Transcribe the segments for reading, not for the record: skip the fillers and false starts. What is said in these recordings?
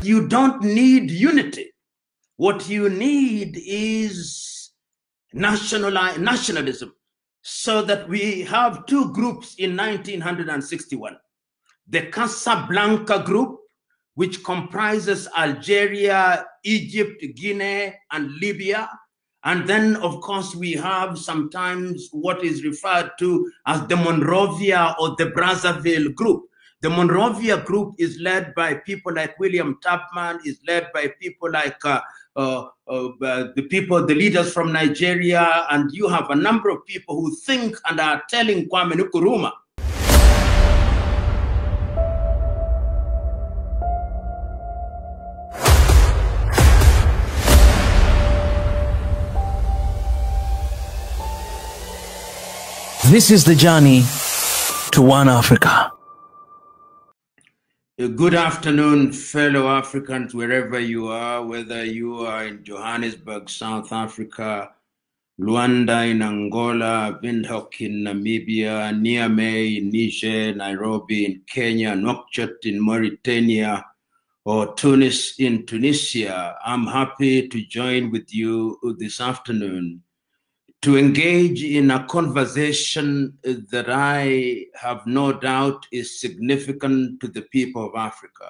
You don't need unity. What you need is nationalism, so that we have two groups in 1961. The Casablanca group, which comprises Algeria, Egypt, Guinea, and Libya. And then, of course, we have sometimes what is referred to as the Monrovia or the Brazzaville group. The Monrovia group is led by people like William Tubman, is led by people like the leaders from Nigeria, and you have a number of people who think and are telling Kwame Nkrumah this is the journey to one Africa. Good afternoon, fellow Africans, wherever you are, whether you are in Johannesburg, South Africa, Luanda in Angola, Windhoek in Namibia, Niamey in Niger, Nairobi in Kenya, Nouakchott in Mauritania, or Tunis in Tunisia. I'm happy to join with you this afternoon to engage in a conversation that I have no doubt is significant to the people of Africa.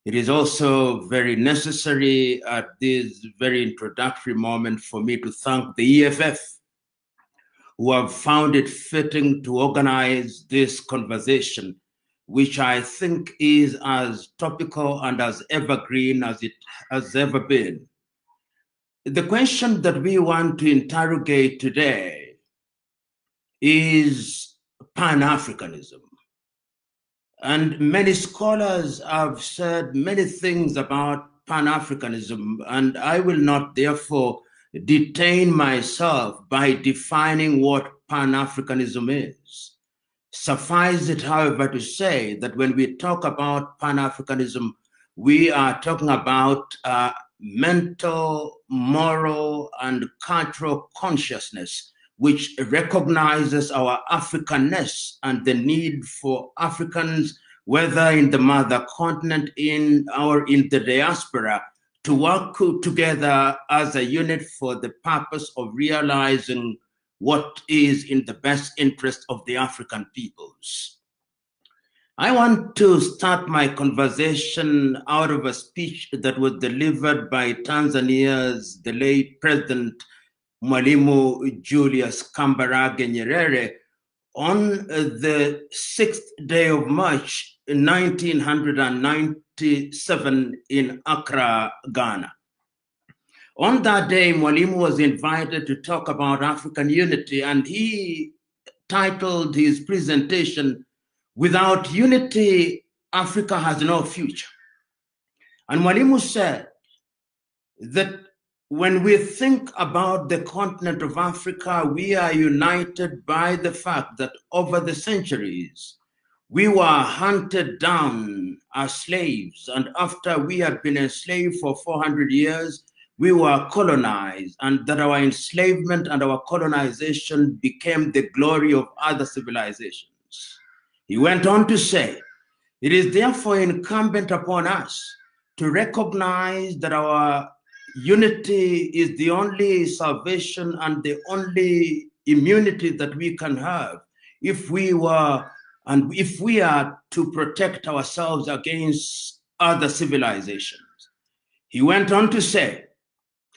It is also very necessary at this very introductory moment for me to thank the EFF, who have found it fitting to organize this conversation, which I think is as topical and as evergreen as it has ever been. The question that we want to interrogate today is Pan-Africanism. And many scholars have said many things about Pan-Africanism, and I will not therefore detain myself by defining what Pan-Africanism is. Suffice it, however, to say that when we talk about Pan-Africanism, we are talking about mental, moral, and cultural consciousness, which recognizes our Africanness and the need for Africans, whether in the mother continent or in the diaspora, to work together as a unit for the purpose of realizing what is in the best interest of the African peoples. I want to start my conversation out of a speech that was delivered by Tanzania's the late President Mwalimu Julius Kambarage Nyerere on the 6th day of March 1997 in Accra, Ghana. On that day, Mwalimu was invited to talk about African unity, and he titled his presentation, "Without unity, Africa has no future." And Mwalimu said that when we think about the continent of Africa, we are united by the fact that over the centuries, we were hunted down as slaves. And after we had been enslaved for 400 years, we were colonized, and that our enslavement and our colonization became the glory of other civilizations. He went on to say, it is therefore incumbent upon us to recognize that our unity is the only salvation and the only immunity that we can have if we are to protect ourselves against other civilizations. He went on to say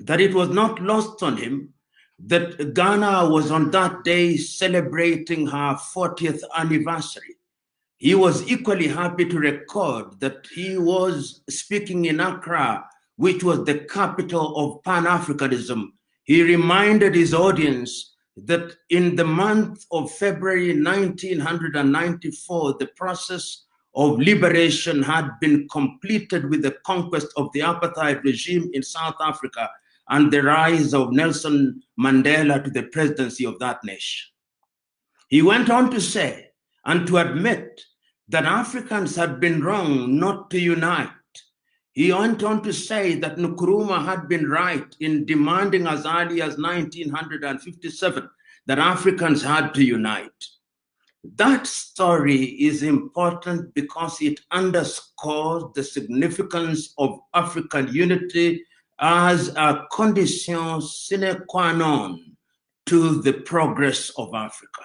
that it was not lost on him that Ghana was on that day celebrating her 40th anniversary. He was equally happy to record that he was speaking in Accra, which was the capital of Pan-Africanism. He reminded his audience that in the month of February 1994, the process of liberation had been completed with the conquest of the apartheid regime in South Africa and the rise of Nelson Mandela to the presidency of that nation. He went on to say and to admit that Africans had been wrong not to unite. He went on to say that Nkrumah had been right in demanding as early as 1957 that Africans had to unite. That story is important because it underscores the significance of African unity as a condition sine qua non to the progress of Africa.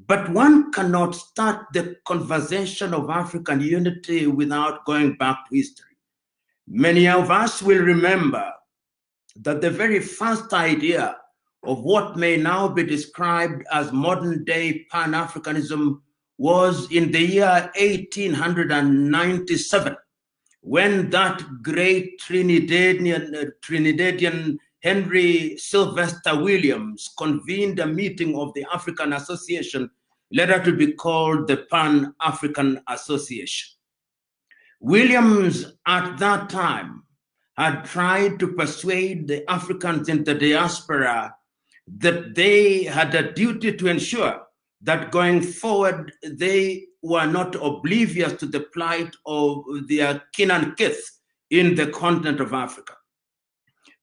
But one cannot start the conversation of African unity without going back to history. Many of us will remember that the very first idea of what may now be described as modern-day Pan-Africanism was in the year 1897, when that great Trinidadian Henry Sylvester Williams convened a meeting of the African Association, later to be called the Pan-African Association. Williams, at that time, had tried to persuade the Africans in the diaspora that they had a duty to ensure that going forward, they were not oblivious to the plight of their kin and kith in the continent of Africa.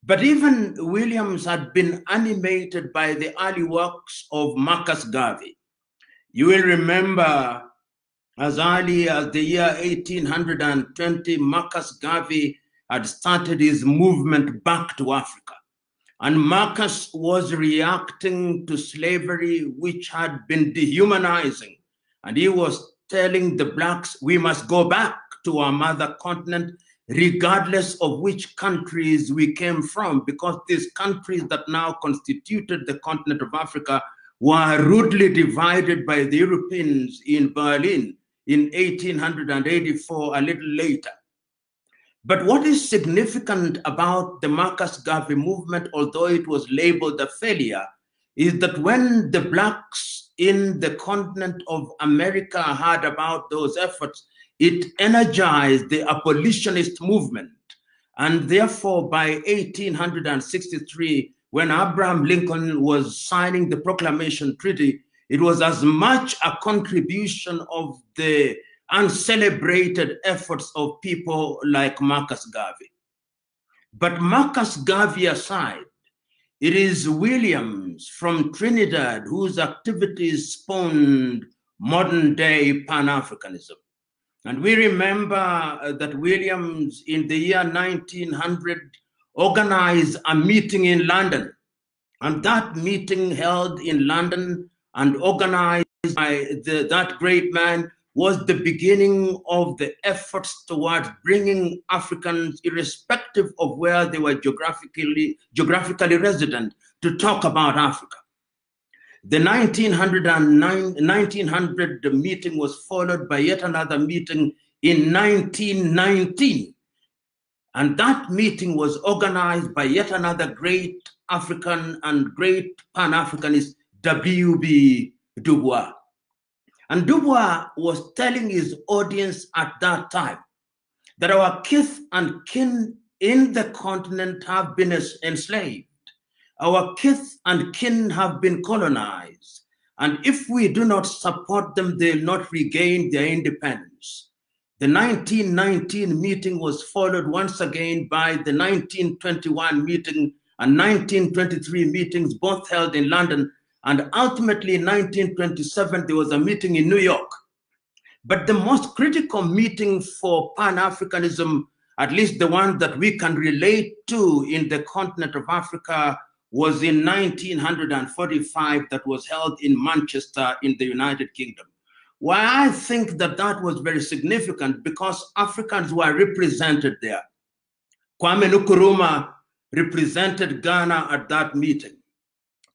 But even Williams had been animated by the early works of Marcus Garvey. You will remember as early as the year 1820, Marcus Garvey had started his movement back to Africa. And Marcus was reacting to slavery, which had been dehumanizing. And he was telling the blacks, we must go back to our mother continent, regardless of which countries we came from, because these countries that now constituted the continent of Africa were rudely divided by the Europeans in Berlin in 1884, a little later. But what is significant about the Marcus Garvey movement, although it was labeled a failure, is that when the blacks in the continent of America heard about those efforts, it energized the abolitionist movement. And therefore, by 1863, when Abraham Lincoln was signing the Proclamation Treaty, it was as much a contribution of the uncelebrated efforts of people like Marcus Garvey. But Marcus Garvey aside, it is Williams from Trinidad whose activities spawned modern-day Pan-Africanism. And we remember that Williams, in the year 1900, organized a meeting in London. And that meeting held in London and organized by that great man was the beginning of the efforts towards bringing Africans, irrespective of where they were geographically resident, to talk about Africa. The 1900 meeting was followed by yet another meeting in 1919. And that meeting was organized by yet another great African and great Pan-Africanist, W.B. Du Bois. And Du Bois was telling his audience at that time that our kith and kin in the continent have been enslaved. Our kith and kin have been colonized. And if we do not support them, they'll not regain their independence. The 1919 meeting was followed once again by the 1921 meeting and 1923 meetings, both held in London. And ultimately, in 1927, there was a meeting in New York. But the most critical meeting for Pan-Africanism, at least the one that we can relate to in the continent of Africa, was in 1945, that was held in Manchester in the United Kingdom. Why I think that that was very significant, because Africans were represented there. Kwame Nkrumah represented Ghana at that meeting.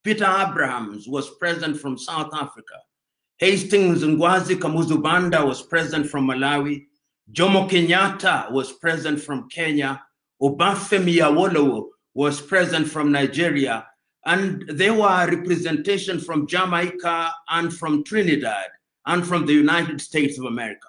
Peter Abrahams was present from South Africa. Hastings Ngwazi Kamuzubanda was present from Malawi. Jomo Kenyatta was present from Kenya. Obafemi Awolowo was present from Nigeria. And there were representation from Jamaica and from Trinidad and from the United States of America.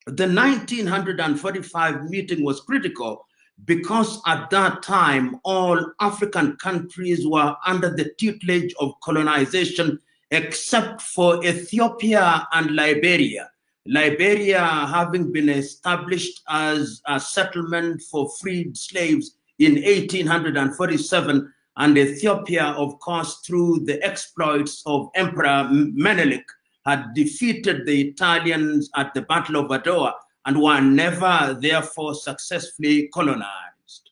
The 1945 meeting was critical because at that time, all African countries were under the tutelage of colonization, except for Ethiopia and Liberia. Liberia having been established as a settlement for freed slaves in 1847, and Ethiopia, of course, through the exploits of Emperor Menelik, had defeated the Italians at the Battle of Adowa and were never, therefore, successfully colonized.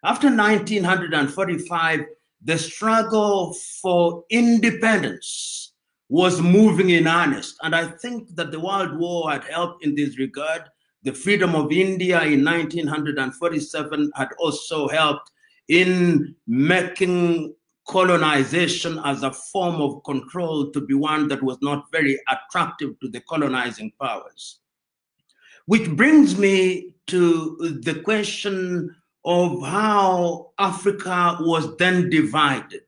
After 1945, the struggle for independence was moving in earnest, and I think that the World War had helped in this regard. The freedom of India in 1947 had also helped in making colonization as a form of control to be one that was not very attractive to the colonizing powers. Which brings me to the question of how Africa was then divided.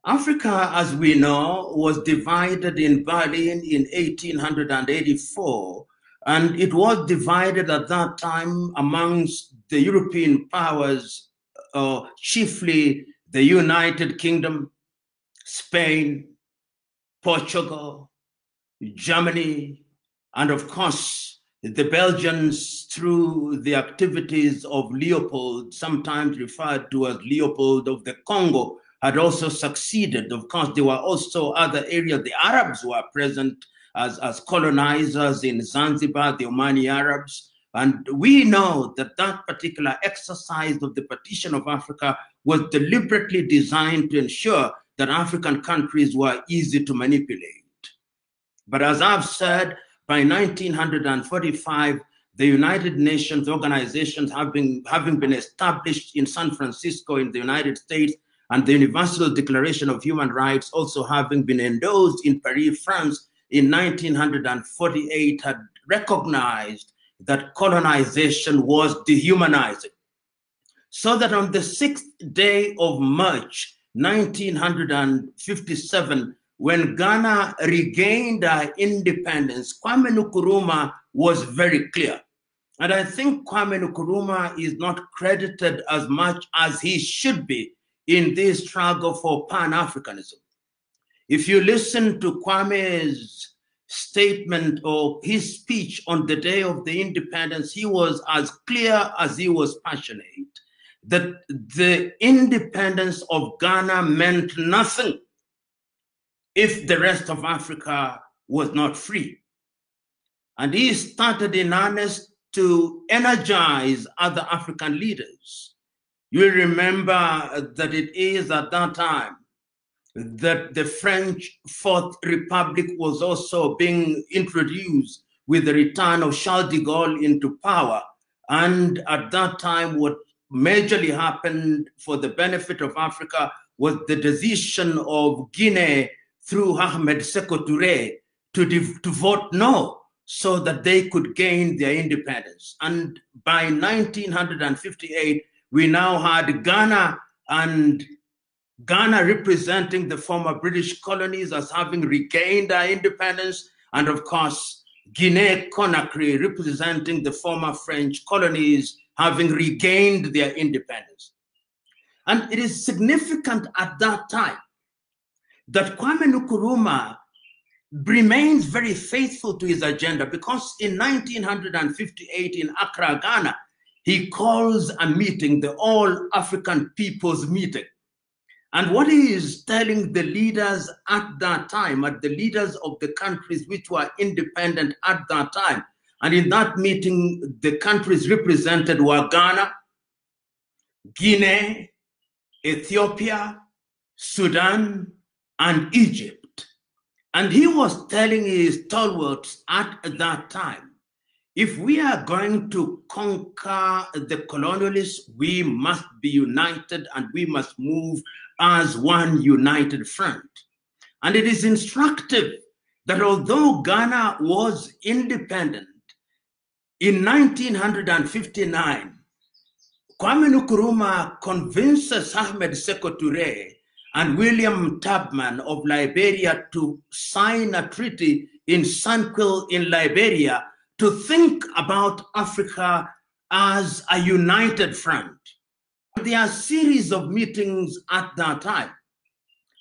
Africa, as we know, was divided in Berlin in 1884, and it was divided at that time amongst the European powers, chiefly the United Kingdom, Spain, Portugal, Germany, and of course, the Belgians, through the activities of Leopold, sometimes referred to as Leopold of the Congo, had also succeeded. Of course, there were also other areas. The Arabs were present as colonizers in Zanzibar, the Omani Arabs. And we know that that particular exercise of the partition of Africa was deliberately designed to ensure that African countries were easy to manipulate. But as I've said, by 1945, the United Nations organizations having been established in San Francisco in the United States, and the Universal Declaration of Human Rights also having been endorsed in Paris, France in 1948, had recognized that colonization was dehumanizing. So that on the 6th day of March, 1957, when Ghana regained her independence, Kwame Nkrumah was very clear. And I think Kwame Nkrumah is not credited as much as he should be in this struggle for Pan-Africanism. If you listen to Kwame's statement or his speech on the day of the independence, he was as clear as he was passionate that the independence of Ghana meant nothing if the rest of Africa was not free. And he started in earnest to energize other African leaders. You remember that it is at that time that the French Fourth Republic was also being introduced with the return of Charles de Gaulle into power. And at that time, what majorly happened for the benefit of Africa was the decision of Guinea through Ahmed Sékou Touré to vote no, so that they could gain their independence. And by 1958, we now had Ghana, and Ghana representing the former British colonies as having regained their independence, and of course, Guinea-Conakry representing the former French colonies having regained their independence. And it is significant at that time that Kwame Nkrumah remains very faithful to his agenda, because in 1958 in Accra, Ghana, he calls a meeting, the All African People's Meeting. And what he is telling the leaders at that time, the leaders of the countries which were independent at that time, and in that meeting, the countries represented were Ghana, Guinea, Ethiopia, Sudan, and Egypt. And he was telling his stalwarts at that time, if we are going to conquer the colonialists, we must be united and we must move as one united front. And it is instructive that although Ghana was independent, in 1959, Kwame Nkrumah convinces Ahmed Sékou Touré and William Tubman of Liberia to sign a treaty in Sanquil in Liberia to think about Africa as a united front. There are a series of meetings at that time.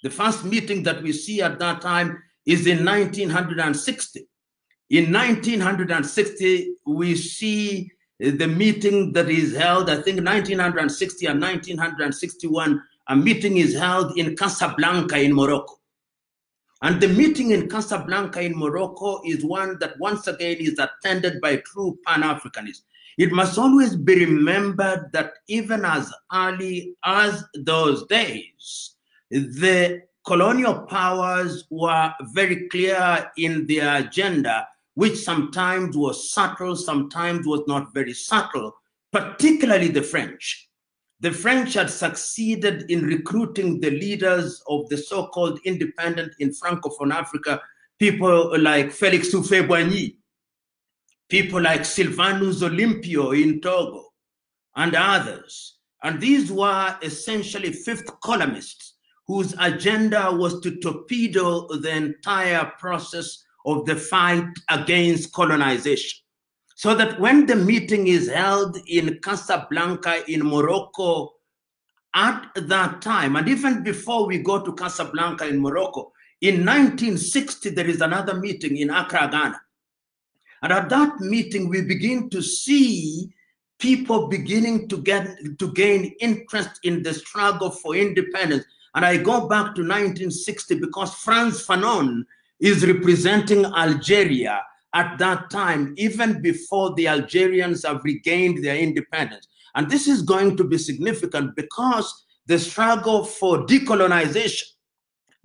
The first meeting that we see at that time is in 1960. In 1960, we see the meeting that is held, I think 1960 and 1961, a meeting is held in Casablanca in Morocco. And the meeting in Casablanca in Morocco is one that once again is attended by true Pan-Africanists. It must always be remembered that even as early as those days, the colonial powers were very clear in their agenda, which sometimes was subtle, sometimes was not very subtle, particularly the French. The French had succeeded in recruiting the leaders of the so-called independent in Francophone Africa, people like Félix Houphouët-Boigny, people like Sylvanus Olympio in Togo, and others. And these were essentially fifth columnists whose agenda was to torpedo the entire process of the fight against colonization. So that when the meeting is held in Casablanca in Morocco at that time, and even before we go to Casablanca in Morocco, in 1960, there is another meeting in Accra, Ghana. And at that meeting, we begin to see people beginning to gain interest in the struggle for independence. And I go back to 1960 because Frantz Fanon is representing Algeria at that time, even before the Algerians have regained their independence. And this is going to be significant because the struggle for decolonization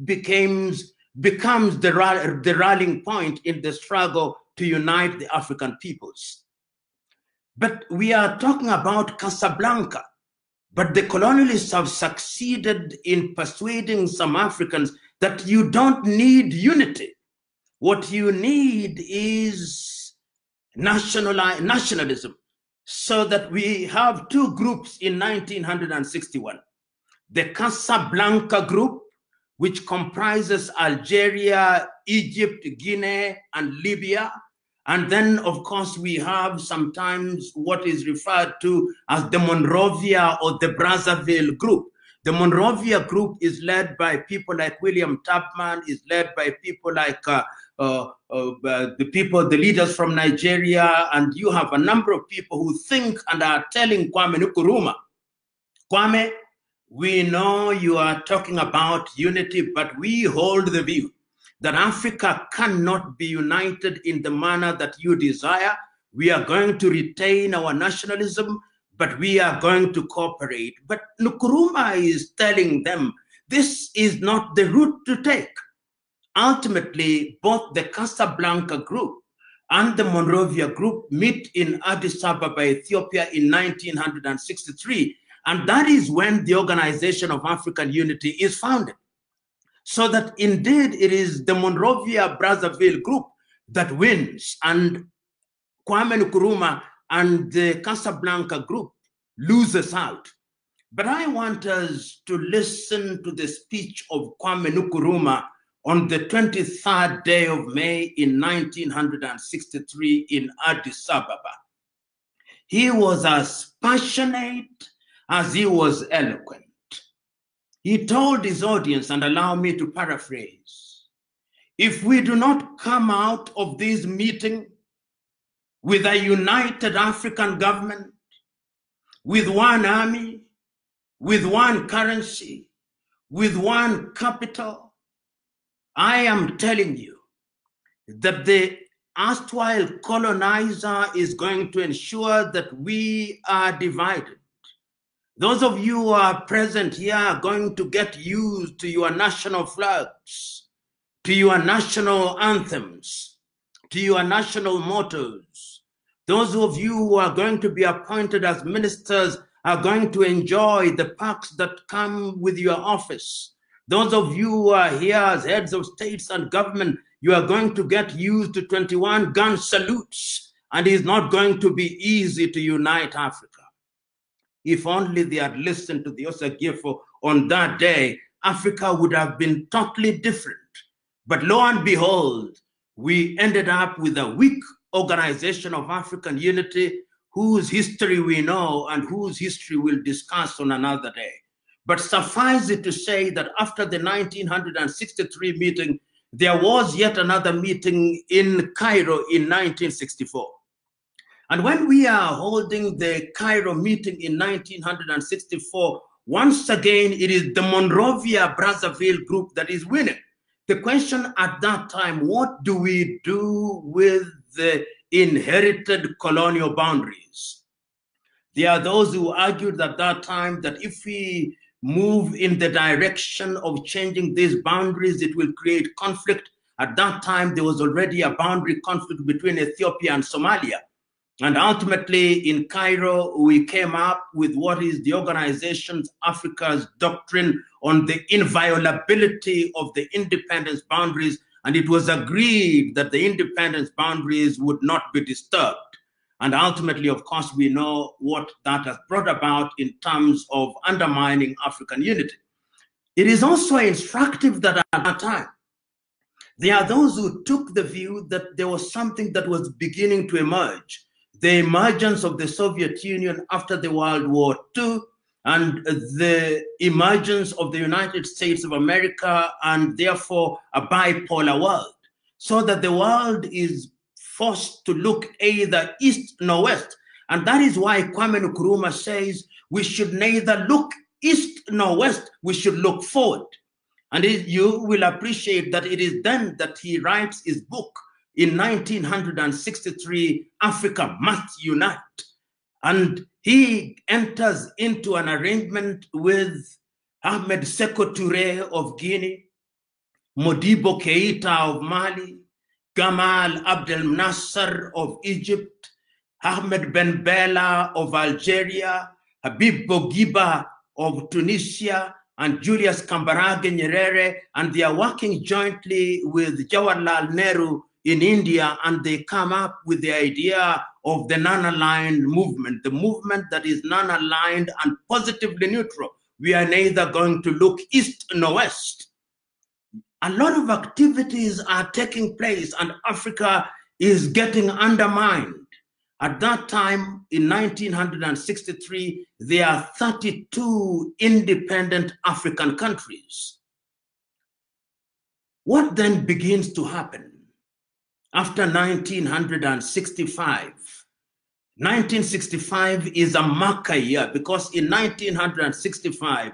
becomes the rallying point in the struggle to unite the African peoples. But we are talking about Casablanca. But the colonialists have succeeded in persuading some Africans that you don't need unity. What you need is nationalism. So that we have two groups in 1961. The Casablanca group, which comprises Algeria, Egypt, Guinea, and Libya. And then, of course, we have sometimes what is referred to as the Monrovia or the Brazzaville group. The Monrovia group is led by people like William Tubman, is led by people like the leaders from Nigeria, and you have a number of people who think and are telling Kwame Nkrumah, Kwame, we know you are talking about unity, but we hold the view that Africa cannot be united in the manner that you desire. We are going to retain our nationalism, but we are going to cooperate. But Nkrumah is telling them this is not the route to take. Ultimately, both the Casablanca group and the Monrovia group meet in Addis Ababa, Ethiopia in 1963. And that is when the Organization of African Unity is founded. So that indeed it is the Monrovia Brazzaville group that wins, and Kwame Nkrumah and the Casablanca group loses out. But I want us to listen to the speech of Kwame Nkrumah on the 23rd day of May in 1963 in Addis Ababa. He was as passionate as he was eloquent. He told his audience, and allow me to paraphrase, if we do not come out of this meeting with a united African government, with one army, with one currency, with one capital, I am telling you that the erstwhile colonizer is going to ensure that we are divided. Those of you who are present here are going to get used to your national flags, to your national anthems, to your national mottos. Those of you who are going to be appointed as ministers are going to enjoy the perks that come with your office. Those of you who are here as heads of states and government, you are going to get used to 21 gun salutes, and it's not going to be easy to unite Africa. If only they had listened to the Osagifo on that day, Africa would have been totally different. But lo and behold, we ended up with a weak Organization of African Unity, whose history we know and whose history we'll discuss on another day. But suffice it to say that after the 1963 meeting, there was yet another meeting in Cairo in 1964. And when we are holding the Cairo meeting in 1964, once again, it is the Monrovia Brazzaville group that is winning. The question at that time, what do we do with the inherited colonial boundaries? There are those who argued at that time that if we move in the direction of changing these boundaries, it will create conflict. At that time, there was already a boundary conflict between Ethiopia and Somalia. And ultimately, in Cairo, we came up with what is the Organization Africa's doctrine on the inviolability of the independence boundaries. And it was agreed that the independence boundaries would not be disturbed. And ultimately, of course, we know what that has brought about in terms of undermining African unity. It is also instructive that at that time, there are those who took the view that there was something that was beginning to emerge. The emergence of the Soviet Union after the World War II and the emergence of the United States of America, and therefore a bipolar world, so that the world is forced to look either east nor west. And that is why Kwame Nkrumah says we should neither look east nor west, we should look forward. And you will appreciate that it is then that he writes his book in 1963, Africa Must Unite. And he enters into an arrangement with Ahmed Sékou Touré of Guinea, Modibo Keïta of Mali, Gamal Abdel Nasser of Egypt, Ahmed Ben Bella of Algeria, Habib Bourguiba of Tunisia, and Julius Kambarage Nyerere, and they are working jointly with Jawaharlal Nehru in India, and they come up with the idea of the non-aligned movement, the movement that is non-aligned and positively neutral. We are neither going to look east nor west. A lot of activities are taking place, and Africa is getting undermined. At that time, in 1963, there are 32 independent African countries. What then begins to happen after 1965? 1965 is a marker year, because in 1965,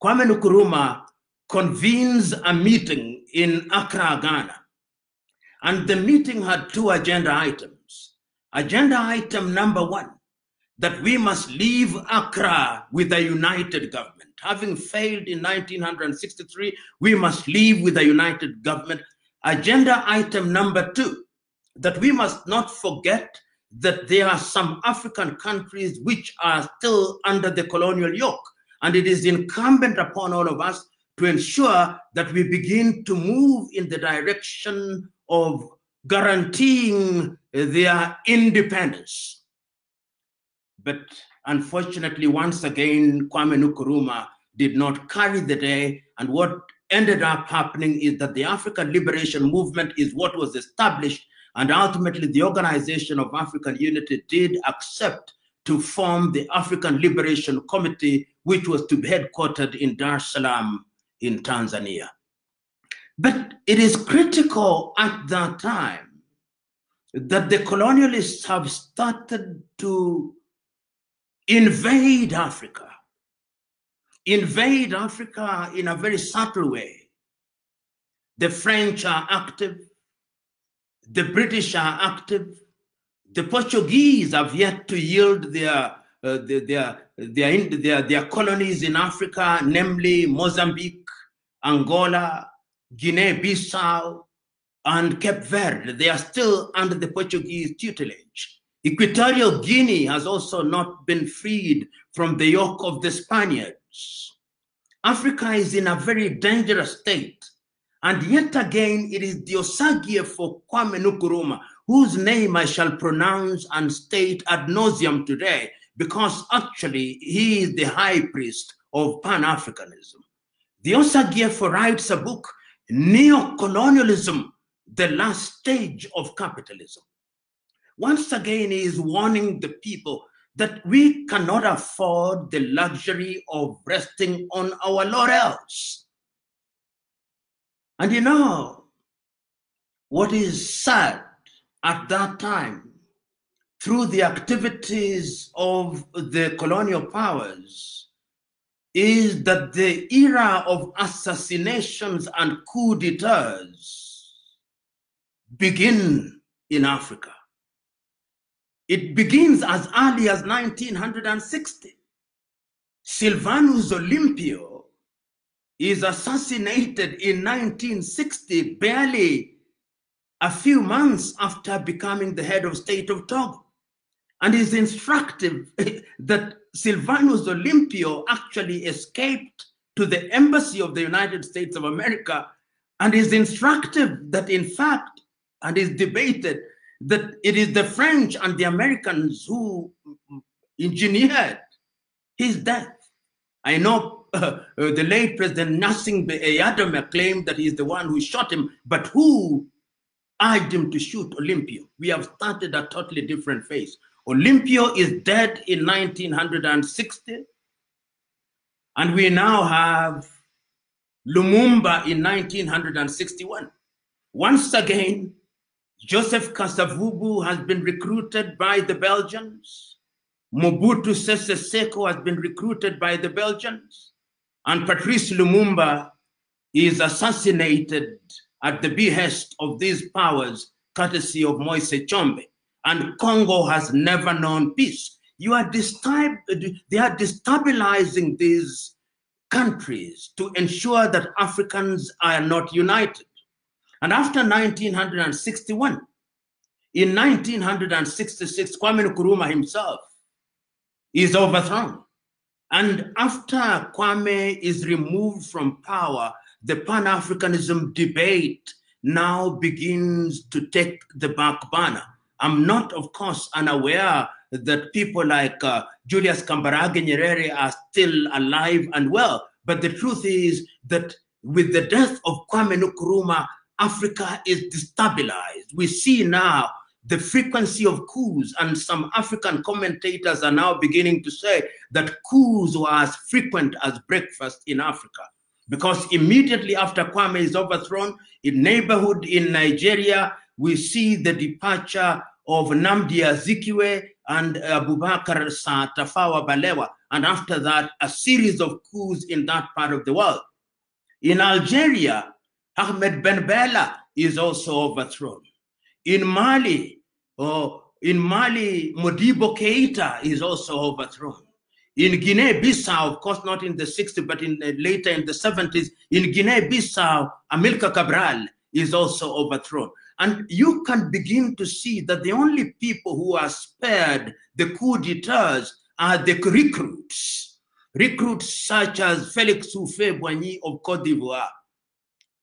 Kwame Nkrumah convenes a meeting in Accra, Ghana. And the meeting had two agenda items. Agenda item number one, that we must leave Accra with a united government. Having failed in 1963, we must leave with a united government. Agenda item number two, that we must not forget that there are some African countries which are still under the colonial yoke. And it is incumbent upon all of us to ensure that we begin to move in the direction of guaranteeing their independence. But unfortunately, once again, Kwame Nkrumah did not carry the day. And what ended up happening is that the African Liberation Movement is what was established. And ultimately, the Organization of African Unity did accept to form the African Liberation Committee, which was to be headquartered in Dar es Salaam in Tanzania. But it is critical at that time that the colonialists have started to invade Africa in a very subtle way. The French are active, the British are active, the Portuguese have yet to yield their colonies in Africa, namely Mozambique, Angola, Guinea-Bissau, and Cape Verde. They are still under the Portuguese tutelage. Equatorial Guinea has also not been freed from the yoke of the Spaniards. Africa is in a very dangerous state. And yet again, it is the Osagie for Kwame Nkrumah, whose name I shall pronounce and state ad nauseum today, because actually he is the high priest of Pan-Africanism. The Osagie writes a book, Neo-Colonialism, the Last Stage of Capitalism. Once again, he is warning the people that we cannot afford the luxury of resting on our laurels. And you know, what is sad at that time, through the activities of the colonial powers, is that the era of assassinations and coup d'etats begin in Africa. It begins as early as 1960. Silvanus Olympio is assassinated in 1960, barely a few months after becoming the head of state of Togo. And it's instructive that Silvanus Olympio actually escaped to the embassy of the United States of America, and is instructive that in fact, and is debated, that it is the French and the Americans who engineered his death. I know the late President Gnassingbé Eyadema claimed that he's the one who shot him, but who urged him to shoot Olympio? We have started a totally different phase. Olympio is dead in 1960, and we now have Lumumba in 1961. Once again, Joseph Kasavubu has been recruited by the Belgians. Mobutu Sese Seko has been recruited by the Belgians. And Patrice Lumumba is assassinated at the behest of these powers, courtesy of Moise Tshombe. And Congo has never known peace. They are destabilizing these countries to ensure that Africans are not united. And after 1961, in 1966, Kwame Nkrumah himself is overthrown. And after Kwame is removed from power, the Pan-Africanism debate now begins to take the back burner. I'm not, of course, unaware that people like Julius Kambarage Nyerere are still alive and well. But the truth is that with the death of Kwame Nkrumah, Africa is destabilized. We see now the frequency of coups, and some African commentators are now beginning to say that coups were as frequent as breakfast in Africa. Because immediately after Kwame is overthrown, in neighborhood in Nigeria, we see the departure of Nnamdi Azikiwe and Abubakar Tafawa Balewa. And after that, a series of coups in that part of the world. In Algeria, Ahmed Ben Bella is also overthrown. In Mali, Modibo Keita is also overthrown. In Guinea-Bissau, of course not in the 60s, but later in the 70s, in Guinea-Bissau, Amilcar Cabral is also overthrown. And you can begin to see that the only people who are spared the coup d'etats are the recruits. Recruits such as Felix Houphouët-Boigny of Cote d'Ivoire.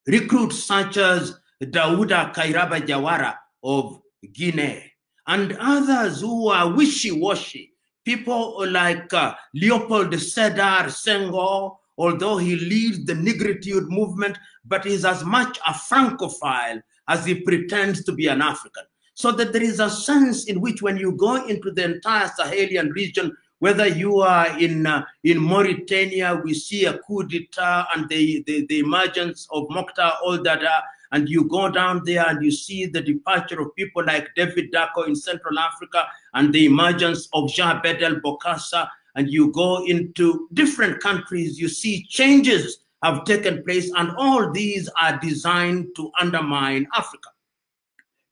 Recruits such as Daouda Kairaba Jawara of Guinea. And others who are wishy-washy. People like Leopold Sedar Senghor, although he leads the Negritude movement, but is as much a Francophile as he pretends to be an African. So that there is a sense in which when you go into the entire Sahelian region, whether you are in Mauritania, we see a coup d'etat and the emergence of Mokhtar Ould-Daddah, and you go down there and you see the departure of people like David Dacko in Central Africa and the emergence of Jean Bedel Bokassa, and you go into different countries, you see changes have taken place, and all these are designed to undermine Africa.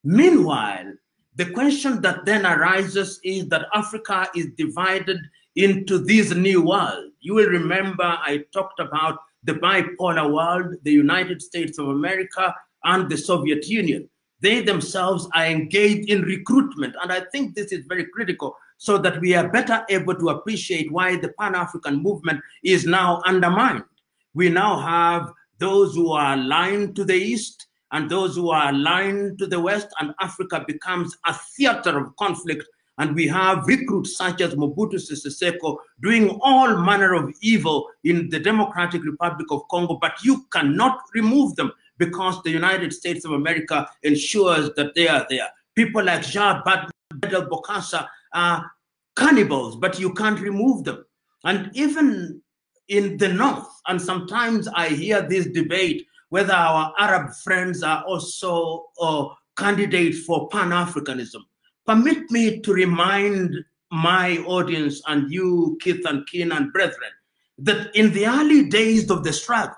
Meanwhile, the question that then arises is that Africa is divided into this new world. You will remember I talked about the bipolar world, the United States of America and the Soviet Union. They themselves are engaged in recruitment. And I think this is very critical so that we are better able to appreciate why the Pan-African movement is now undermined. We now have those who are aligned to the East and those who are aligned to the West, and Africa becomes a theater of conflict. And we have recruits such as Mobutu Sese Seko doing all manner of evil in the Democratic Republic of Congo, but you cannot remove them because the United States of America ensures that they are there. People like Jean Bedel Bokassa are cannibals, but you can't remove them. And even in the North, and sometimes I hear this debate whether our Arab friends are also candidates for Pan-Africanism. Permit me to remind my audience and you, Keith and Kin and brethren, that in the early days of the struggle,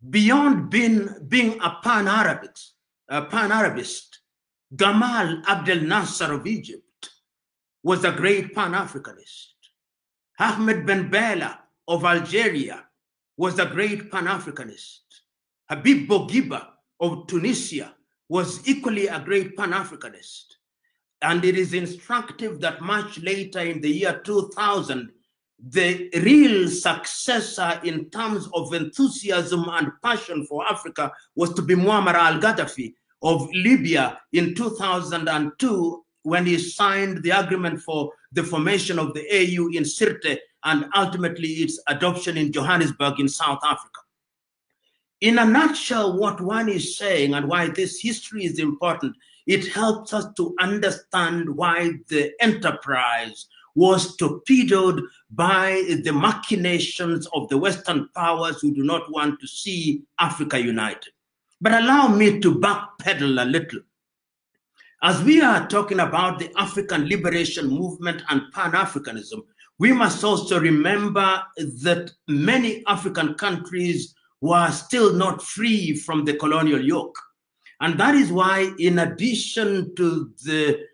beyond being a Pan-Arabist, Gamal Abdel Nasser of Egypt was a great Pan-Africanist. Ahmed Ben Bella of Algeria was a great Pan-Africanist. Habib Bourguiba of Tunisia was equally a great Pan-Africanist. And it is instructive that much later in the year 2000, the real successor in terms of enthusiasm and passion for Africa was to be Muammar al-Gaddafi of Libya in 2002, when he signed the agreement for the formation of the AU in Sirte and ultimately its adoption in Johannesburg in South Africa. In a nutshell, what one is saying and why this history is important, it helps us to understand why the enterprise was torpedoed by the machinations of the Western powers who do not want to see Africa united. But allow me to backpedal a little. As we are talking about the African liberation movement and Pan-Africanism, we must also remember that many African countries were still not free from the colonial yoke. And that is why, in addition to the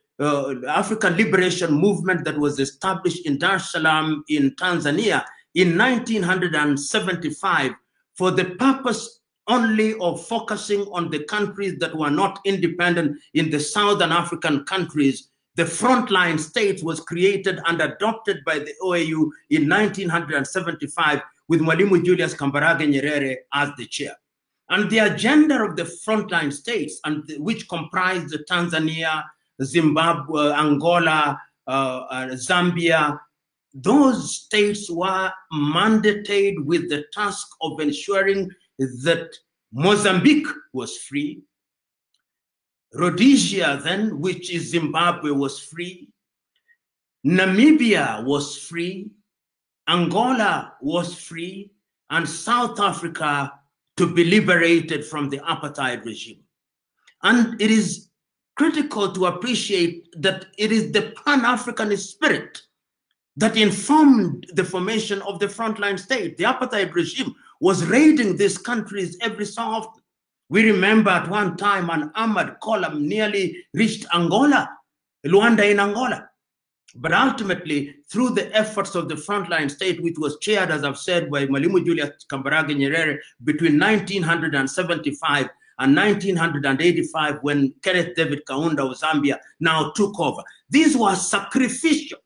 African liberation movement that was established in Dar es Salaam in Tanzania in 1975, for the purpose only of focusing on the countries that were not independent in the Southern African countries, the frontline states was created and adopted by the OAU in 1975 with Mwalimu Julius Kambarage Nyerere as the chair. And the agenda of the frontline states, and which comprised Tanzania, Zimbabwe, Angola, Zambia, those states were mandated with the task of ensuring that Mozambique was free, Rhodesia then, which is Zimbabwe, was free, Namibia was free, Angola was free, and South Africa to be liberated from the apartheid regime. And it is critical to appreciate that it is the Pan-Africanist spirit that informed the formation of the frontline state. The apartheid regime was raiding these countries every so often. We remember at one time an armored column nearly reached Angola, Luanda in Angola. But ultimately, through the efforts of the frontline state, which was chaired, as I've said, by Mwalimu Julius Kambarage Nyerere between 1975 and 1985, when Kenneth David Kaunda of Zambia now took over. These were sacrificial.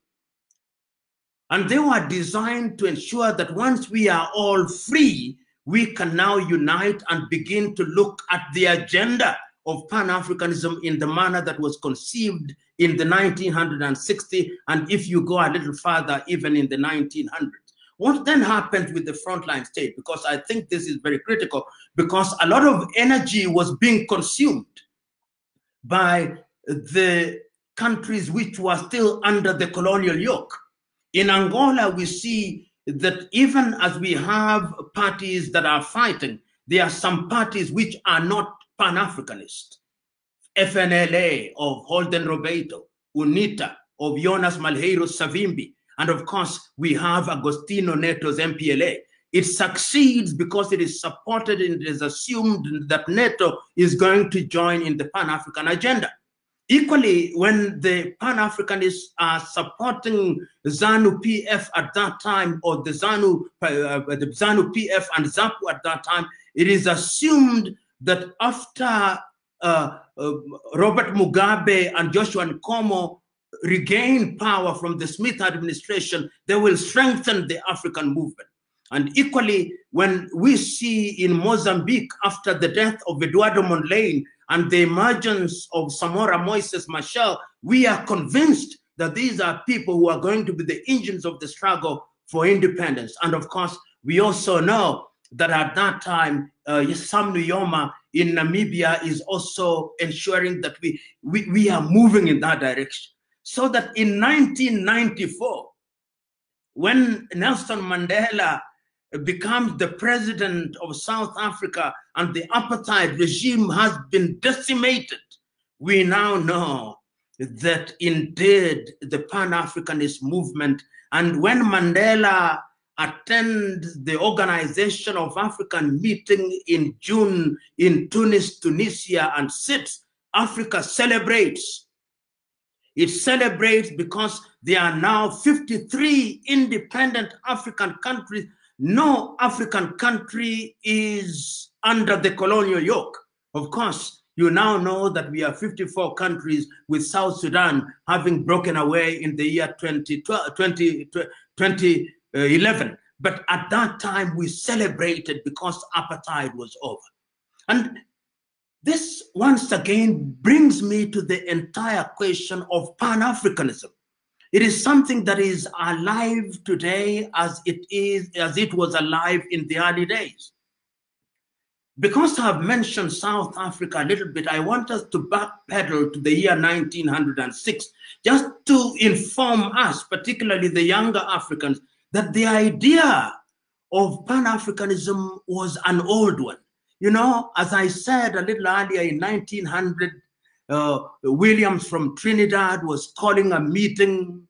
And they were designed to ensure that once we are all free, we can now unite and begin to look at the agenda of Pan-Africanism in the manner that was conceived in the 1960s, and if you go a little further, even in the 1900s. What then happened with the frontline state? Because I think this is very critical, because a lot of energy was being consumed by the countries which were still under the colonial yoke. In Angola, we see that even as we have parties that are fighting, there are some parties which are not Pan-Africanist. FNLA of Holden Roberto, UNITA of Jonas Malheiro Savimbi, and of course we have Agostino Neto's MPLA. It succeeds because it is supported and it is assumed that Neto is going to join in the Pan-African agenda. Equally, when the Pan-Africanists are supporting ZANU-PF at that time, or the ZANU-PF and ZAPU at that time, it is assumed that after Robert Mugabe and Joshua Nkomo regain power from the Smith administration, they will strengthen the African movement. And equally, when we see in Mozambique, after the death of Eduardo Mondlane and the emergence of Samora Moises Machel, we are convinced that these are people who are going to be the engines of the struggle for independence. And of course, we also know that at that time, Sam Nujoma in Namibia is also ensuring that we are moving in that direction. So that in 1994, when Nelson Mandela becomes the president of South Africa and the apartheid regime has been decimated, we now know that indeed the Pan-Africanist movement, and when Mandela attend the Organization of African meeting in June in Tunis, Tunisia, and sits, Africa celebrates. It celebrates because there are now 53 independent African countries. No African country is under the colonial yoke. Of course, you now know that we are 54 countries, with South Sudan having broken away in the year 2011. But at that time, we celebrated because apartheid was over. And this once again brings me to the entire question of Pan-Africanism. It is something that is alive today as it was alive in the early days. Because I've mentioned South Africa a little bit, I want us to backpedal to the year 1906, just to inform us, particularly the younger Africans, that the idea of Pan-Africanism was an old one. You know, as I said a little earlier, in 1900, Williams from Trinidad was calling a meeting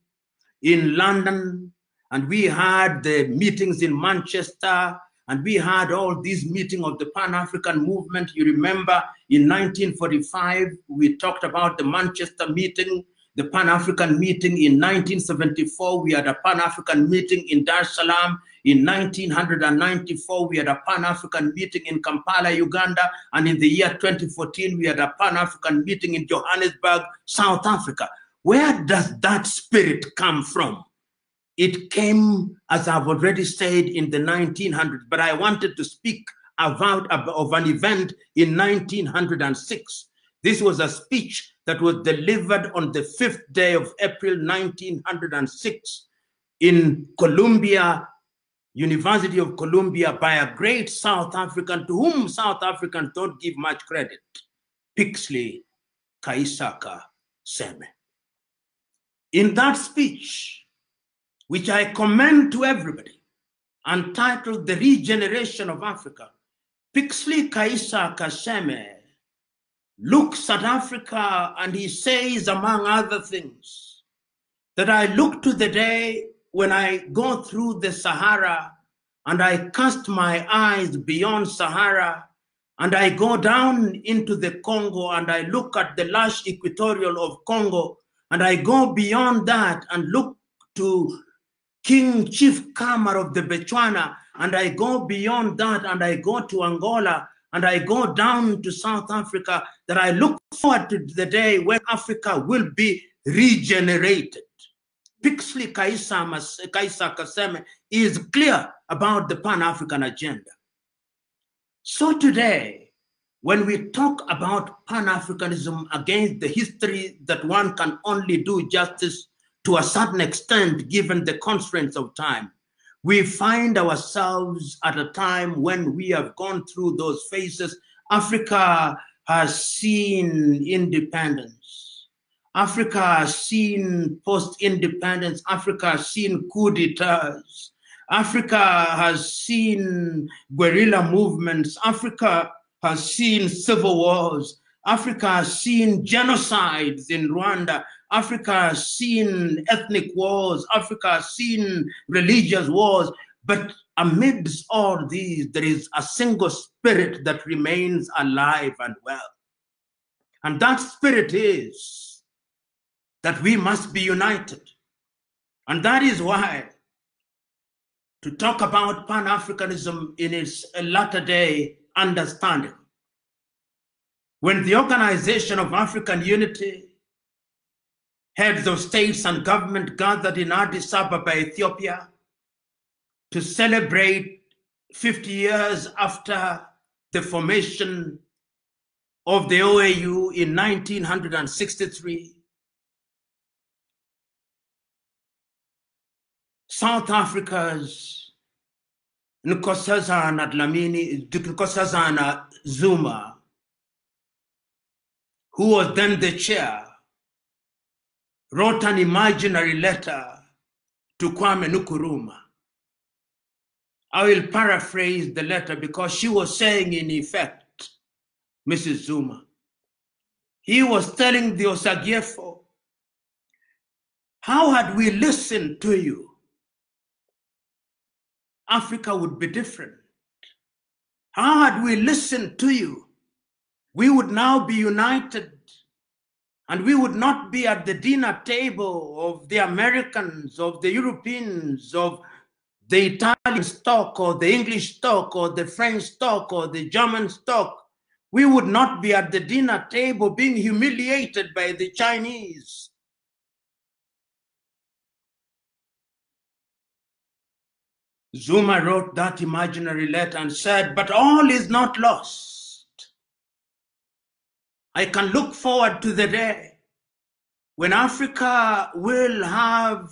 in London, and we had the meetings in Manchester, and we had all these meetings of the Pan-African movement. You remember in 1945, we talked about the Manchester meeting, the Pan-African meeting. In 1974, we had a Pan-African meeting in Dar es Salaam. In 1994, we had a Pan-African meeting in Kampala, Uganda. And in the year 2014, we had a Pan-African meeting in Johannesburg, South Africa. Where does that spirit come from? It came, as I've already said, in the 1900s, but I wanted to speak of an event in 1906. This was a speech that was delivered on the 5th day of April 1906 in Columbia, University of Columbia, by a great South African to whom South Africans don't give much credit, Pixley Kaisaka Seme. In that speech, which I commend to everybody, entitled The Regeneration of Africa, Pixley Kaisaka Seme looks at Africa and he says, among other things, that I look to the day when I go through the Sahara and I cast my eyes beyond Sahara and I go down into the Congo and I look at the lush equatorial of Congo and I go beyond that and look to King Chief Kamar of the Botswana, and I go beyond that and I go to Angola and I go down to South Africa, that I look forward to the day when Africa will be regenerated. Pixley Kaisaka Seme is clear about the Pan-African agenda. So today, when we talk about Pan-Africanism against the history that one can only do justice to a certain extent, given the constraints of time, we find ourselves at a time when we have gone through those phases. Africa has seen independence. Africa has seen post-independence. Africa has seen coup d'etats. Africa has seen guerrilla movements. Africa has seen civil wars. Africa has seen genocides in Rwanda. Africa has seen ethnic wars. Africa has seen religious wars. But amidst all these, there is a single spirit that remains alive and well. And that spirit is that we must be united. And that is why, to talk about Pan-Africanism in its latter-day understanding, when the Organization of African Unity, heads of states and government gathered in Addis Ababa, Ethiopia, to celebrate 50 years after the formation of the OAU in 1963, South Africa's Nkosazana Zuma, who was then the chair, wrote an imaginary letter to Kwame Nkrumah. I will paraphrase the letter because she was saying, in effect, Mrs. Zuma, he was telling the Osagyefo, how had we listened to you Africa would be different. Had we listened to you, we would now be united, and we would not be at the dinner table of the Americans, of the Europeans, of the Italian stock, or the English stock, or the French stock, or the German stock. We would not be at the dinner table being humiliated by the Chinese. Zuma wrote that imaginary letter and said, but all is not lost. I can look forward to the day when Africa will have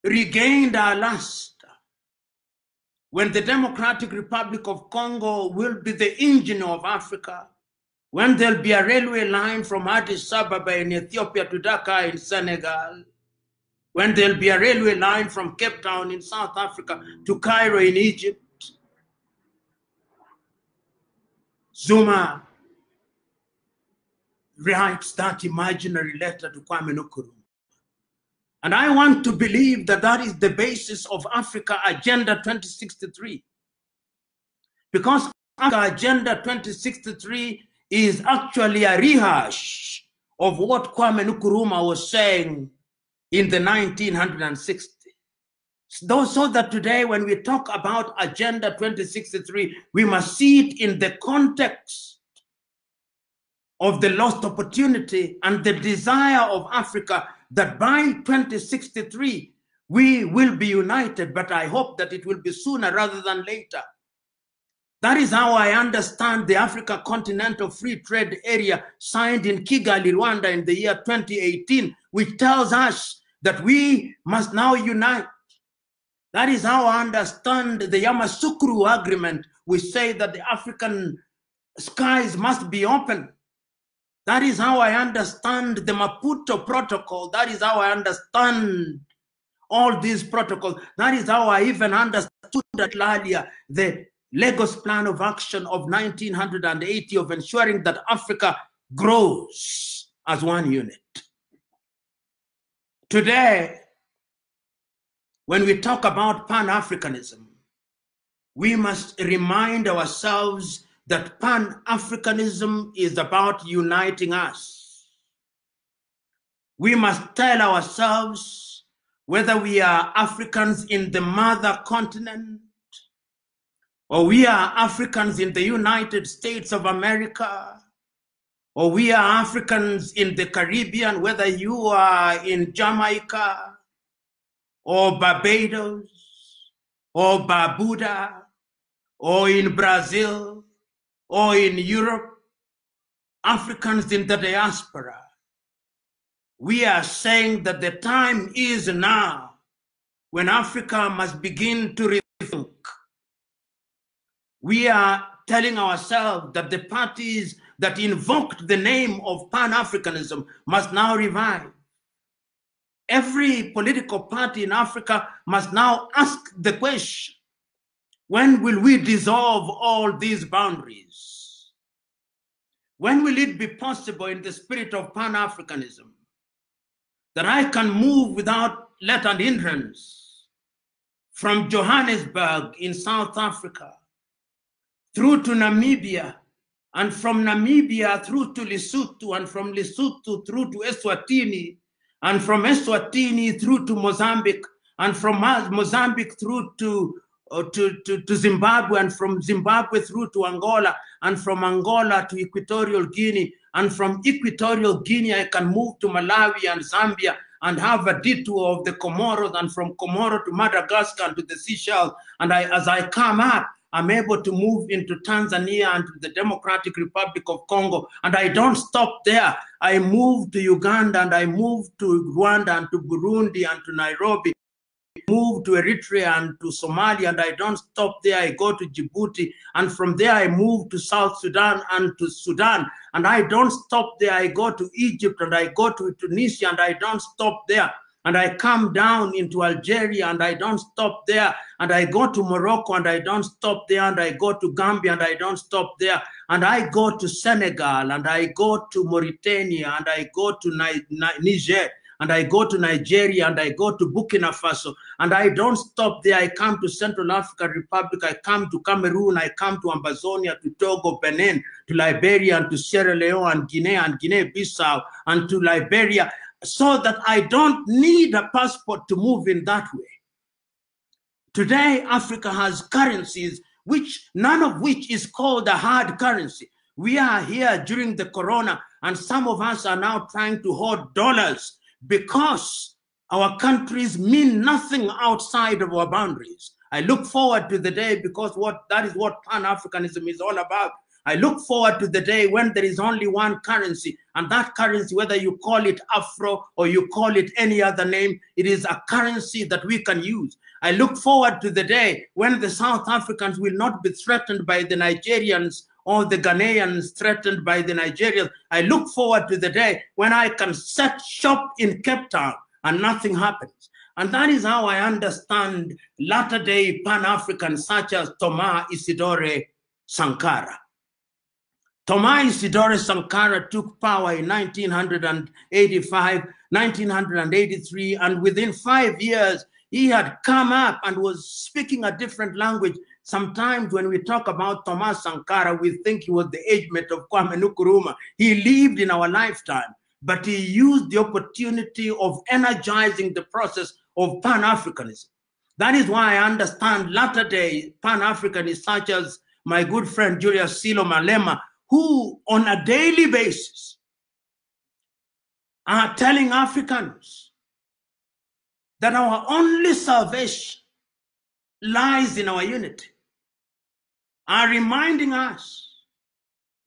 regained our luster, when the Democratic Republic of Congo will be the engine of Africa, when there'll be a railway line from Addis Ababa in Ethiopia to Dakar in Senegal, when there'll be a railway line from Cape Town in South Africa to Cairo in Egypt. Zuma writes that imaginary letter to Kwame Nkrumah. And I want to believe that that is the basis of Africa Agenda 2063. Because Africa Agenda 2063 is actually a rehash of what Kwame Nkrumah was saying in the 1960s. So that today when we talk about Agenda 2063, we must see it in the context of the lost opportunity and the desire of Africa that by 2063, we will be united, but I hope that it will be sooner rather than later. That is how I understand the Africa Continental Free Trade Area signed in Kigali, Rwanda in the year 2018, which tells us that we must now unite. That is how I understand the Yamoussoukro Agreement, which say that the African skies must be open. That is how I understand the Maputo Protocol. That is how I understand all these protocols. That is how I even understood that earlier, the Lagos Plan of Action of 1980 of ensuring that Africa grows as one unit. Today, when we talk about Pan-Africanism, we must remind ourselves that Pan-Africanism is about uniting us. We must tell ourselves whether we are Africans in the mother continent or we are Africans in the United States of America, or we are Africans in the Caribbean, whether you are in Jamaica or Barbados or Barbuda or in Brazil or in Europe, Africans in the diaspora. We are saying that the time is now when Africa must begin to rethink. We are telling ourselves that the parties that invoked the name of Pan-Africanism must now revive. Every political party in Africa must now ask the question, when will we dissolve all these boundaries? When will it be possible in the spirit of Pan-Africanism that I can move without let and hindrance from Johannesburg in South Africa through to Namibia, and from Namibia through to Lesotho, and from Lesotho through to Eswatini, and from Eswatini through to Mozambique, and from Mozambique through to Zimbabwe, and from Zimbabwe through to Angola, and from Angola to Equatorial Guinea, and from Equatorial Guinea I can move to Malawi and Zambia and have a detour of the Comoros, and from Comoro to Madagascar and to the Seychelles. And as I come up, I'm able to move into Tanzania and to the Democratic Republic of Congo. And I don't stop there. I move to Uganda, and I move to Rwanda and to Burundi and to Nairobi. Move to Eritrea and to Somalia, and I don't stop there. I go to Djibouti, and from there I move to South Sudan and to Sudan, and I don't stop there. I go to Egypt, and I go to Tunisia, and I don't stop there. And I come down into Algeria, and I don't stop there. And I go to Morocco, and I don't stop there. And I go to Gambia, and I don't stop there. And I go to Senegal, and I go to Mauritania, and I go to Niger, and I go to Nigeria, and I go to Burkina Faso, and I don't stop there. I come to Central African Republic, I come to Cameroon, I come to Ambazonia, to Togo, Benin, to Liberia, and to Sierra Leone, and Guinea-Bissau, and to Liberia, so that I don't need a passport to move in that way. Today, Africa has currencies, which none of which is called a hard currency. We are here during the corona, and some of us are now trying to hoard dollars because our countries mean nothing outside of our boundaries. I look forward to the day, because that is what Pan-Africanism is all about. I look forward to the day when there is only one currency, and that currency, whether you call it Afro or you call it any other name, it is a currency that we can use. I look forward to the day when the South Africans will not be threatened by the Nigerians or the Ghanaians threatened by the Nigerians. I look forward to the day when I can set shop in Cape Town and nothing happens. And that is how I understand latter-day Pan-Africans such as Thomas Isidore Sankara. Thomas Isidore Sankara took power in 1985, 1983, and within 5 years, he had come up and was speaking a different language. Sometimes when we talk about Thomas Sankara, we think he was the age mate of Kwame Nkrumah. He lived in our lifetime, but he used the opportunity of energizing the process of Pan-Africanism. That is why I understand latter-day Pan-Africanists such as my good friend Julius Silo Malema, who on a daily basis are telling Africans that our only salvation lies in our unity, are reminding us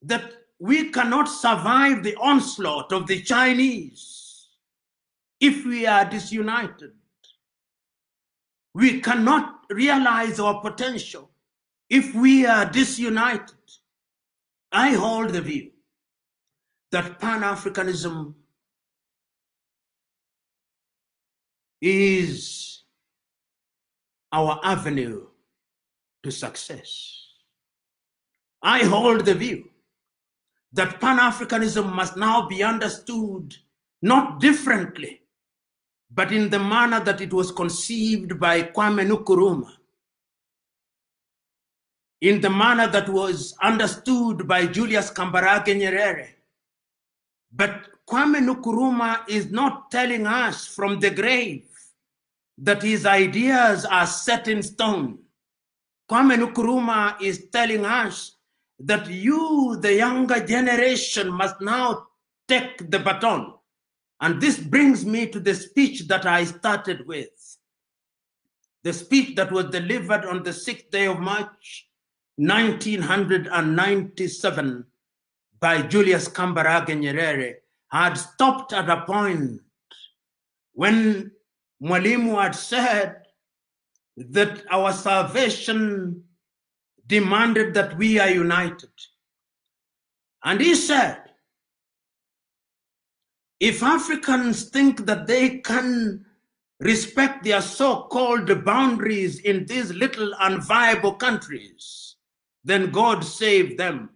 that we cannot survive the onslaught of the Chinese if we are disunited. We cannot realize our potential if we are disunited. I hold the view that Pan-Africanism is our avenue to success. I hold the view that Pan-Africanism must now be understood not differently, but in the manner that it was conceived by Kwame Nkrumah, in the manner that was understood by Julius Kambarage Nyerere. But Kwame Nkrumah is not telling us from the grave that his ideas are set in stone. Kwame Nkrumah is telling us that you, the younger generation, must now take the baton. And this brings me to the speech that I started with. The speech that was delivered on the 6th day of March, 1997, by Julius Kambarage Nyerere, had stopped at a point when Mwalimu had said that our salvation demanded that we are united. And he said, if Africans think that they can respect their so-called boundaries in these little unviable countries, then God save them.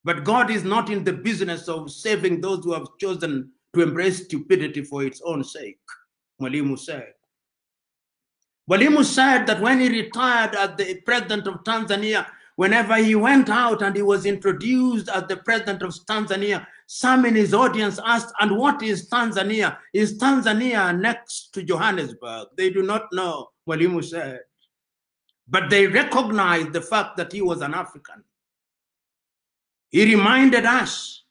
But God is not in the business of saving those who have chosen to embrace stupidity for its own sake, Mwalimu said. Mwalimu said that when he retired as the president of Tanzania, whenever he went out and he was introduced as the president of Tanzania, some in his audience asked, and what is Tanzania? Is Tanzania next to Johannesburg? They do not know, Mwalimu said. But they recognized the fact that he was an African. He reminded us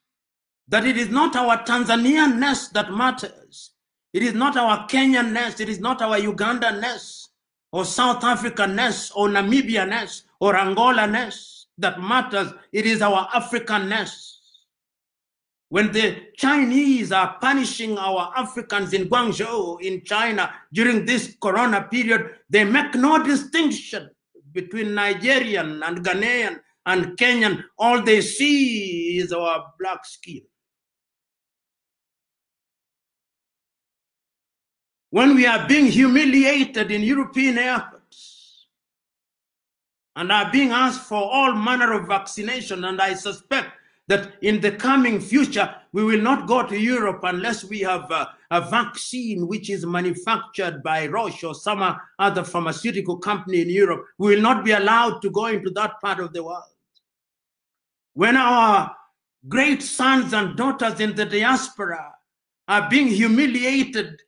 that it is not our Tanzanian-ness that matters. It is not our Kenyan-ness. It is not our Ugandan-ness or South African-ness or Namibian-ness or Angola-ness that matters. It is our African-ness. When the Chinese are punishing our Africans in Guangzhou, in China, during this corona period, they make no distinction between Nigerian and Ghanaian and Kenyan. All they see is our black skin. When we are being humiliated in European airports and are being asked for all manner of vaccination, and I suspect that in the coming future, we will not go to Europe unless we have a vaccine which is manufactured by Roche or some other pharmaceutical company in Europe, we will not be allowed to go into that part of the world. When our great sons and daughters in the diaspora are being humiliated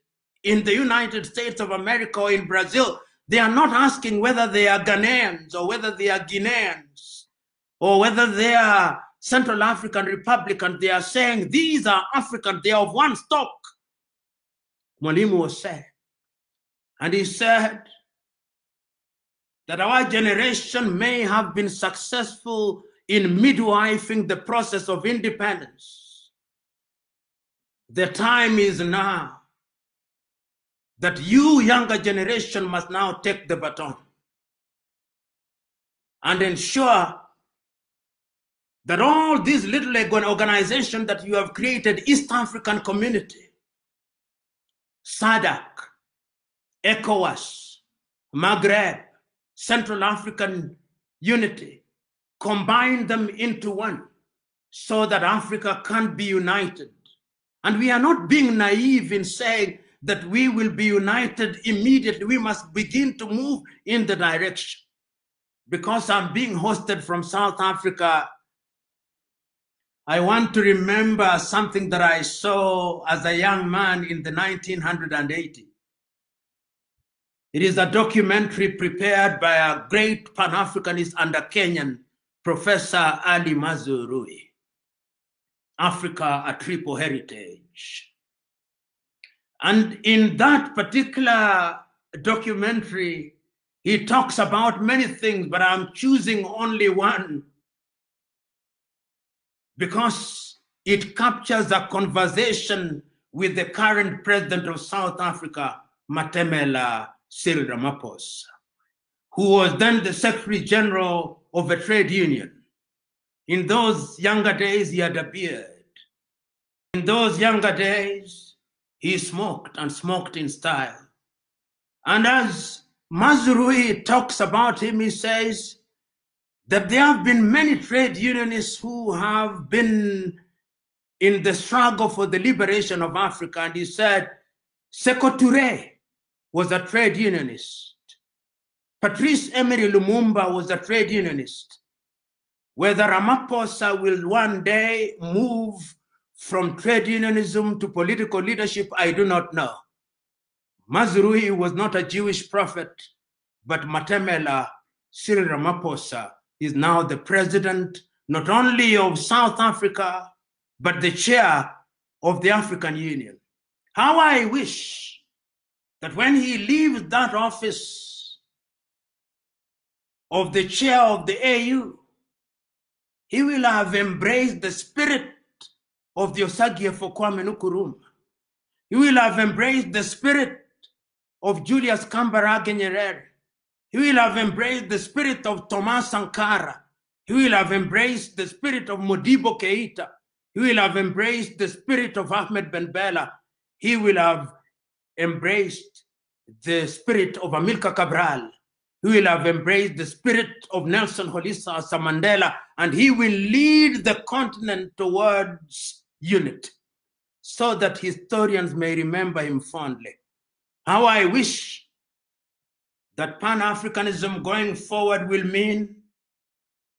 in the United States of America or in Brazil, they are not asking whether they are Ghanaians or whether they are Guineans or whether they are Central African Republicans. They are saying these are Africans, they are of one stock. Mwalimu was said. And he said that our generation may have been successful in midwifing the process of independence. The time is now that you, younger generation, must now take the baton and ensure that all these little organizations that you have created, East African Community, SADC, ECOWAS, Maghreb, Central African Unity, combine them into one so that Africa can be united. And we are not being naive in saying that we will be united immediately. We must begin to move in the direction. Because I'm being hosted from South Africa, I want to remember something that I saw as a young man in the 1980s. It is a documentary prepared by a great Pan-Africanist and a Kenyan, Professor Ali Mazurui, Africa, a Triple Heritage. And in that particular documentary, he talks about many things, but I'm choosing only one because it captures a conversation with the current president of South Africa, Matemela Cyril Ramaphosa, who was then the Secretary General of a trade union. In those younger days, he had a beard. In those younger days, he smoked and smoked in style. And as Mazurui talks about him, he says that there have been many trade unionists who have been in the struggle for the liberation of Africa. And he said, Sekou Touré was a trade unionist. Patrice Emery Lumumba was a trade unionist. Whether Ramaphosa will one day move from trade unionism to political leadership, I do not know. Mazurui was not a Jewish prophet, but Matemela Cyril Ramaphosa is now the president, not only of South Africa, but the chair of the African Union. How I wish that when he leaves that office of the chair of the AU, he will have embraced the spirit of the Osagyefo Kwame Nkrumah. He will have embraced the spirit of Julius Kambarage Nyerere. He will have embraced the spirit of Thomas Sankara. He will have embraced the spirit of Modibo Keita. He will have embraced the spirit of Ahmed Ben Bella. He will have embraced the spirit of Amilcar Cabral. He will have embraced the spirit of Nelson Holisa Mandela, and he will lead the continent towards unity so that historians may remember him fondly. How I wish that Pan-Africanism going forward will mean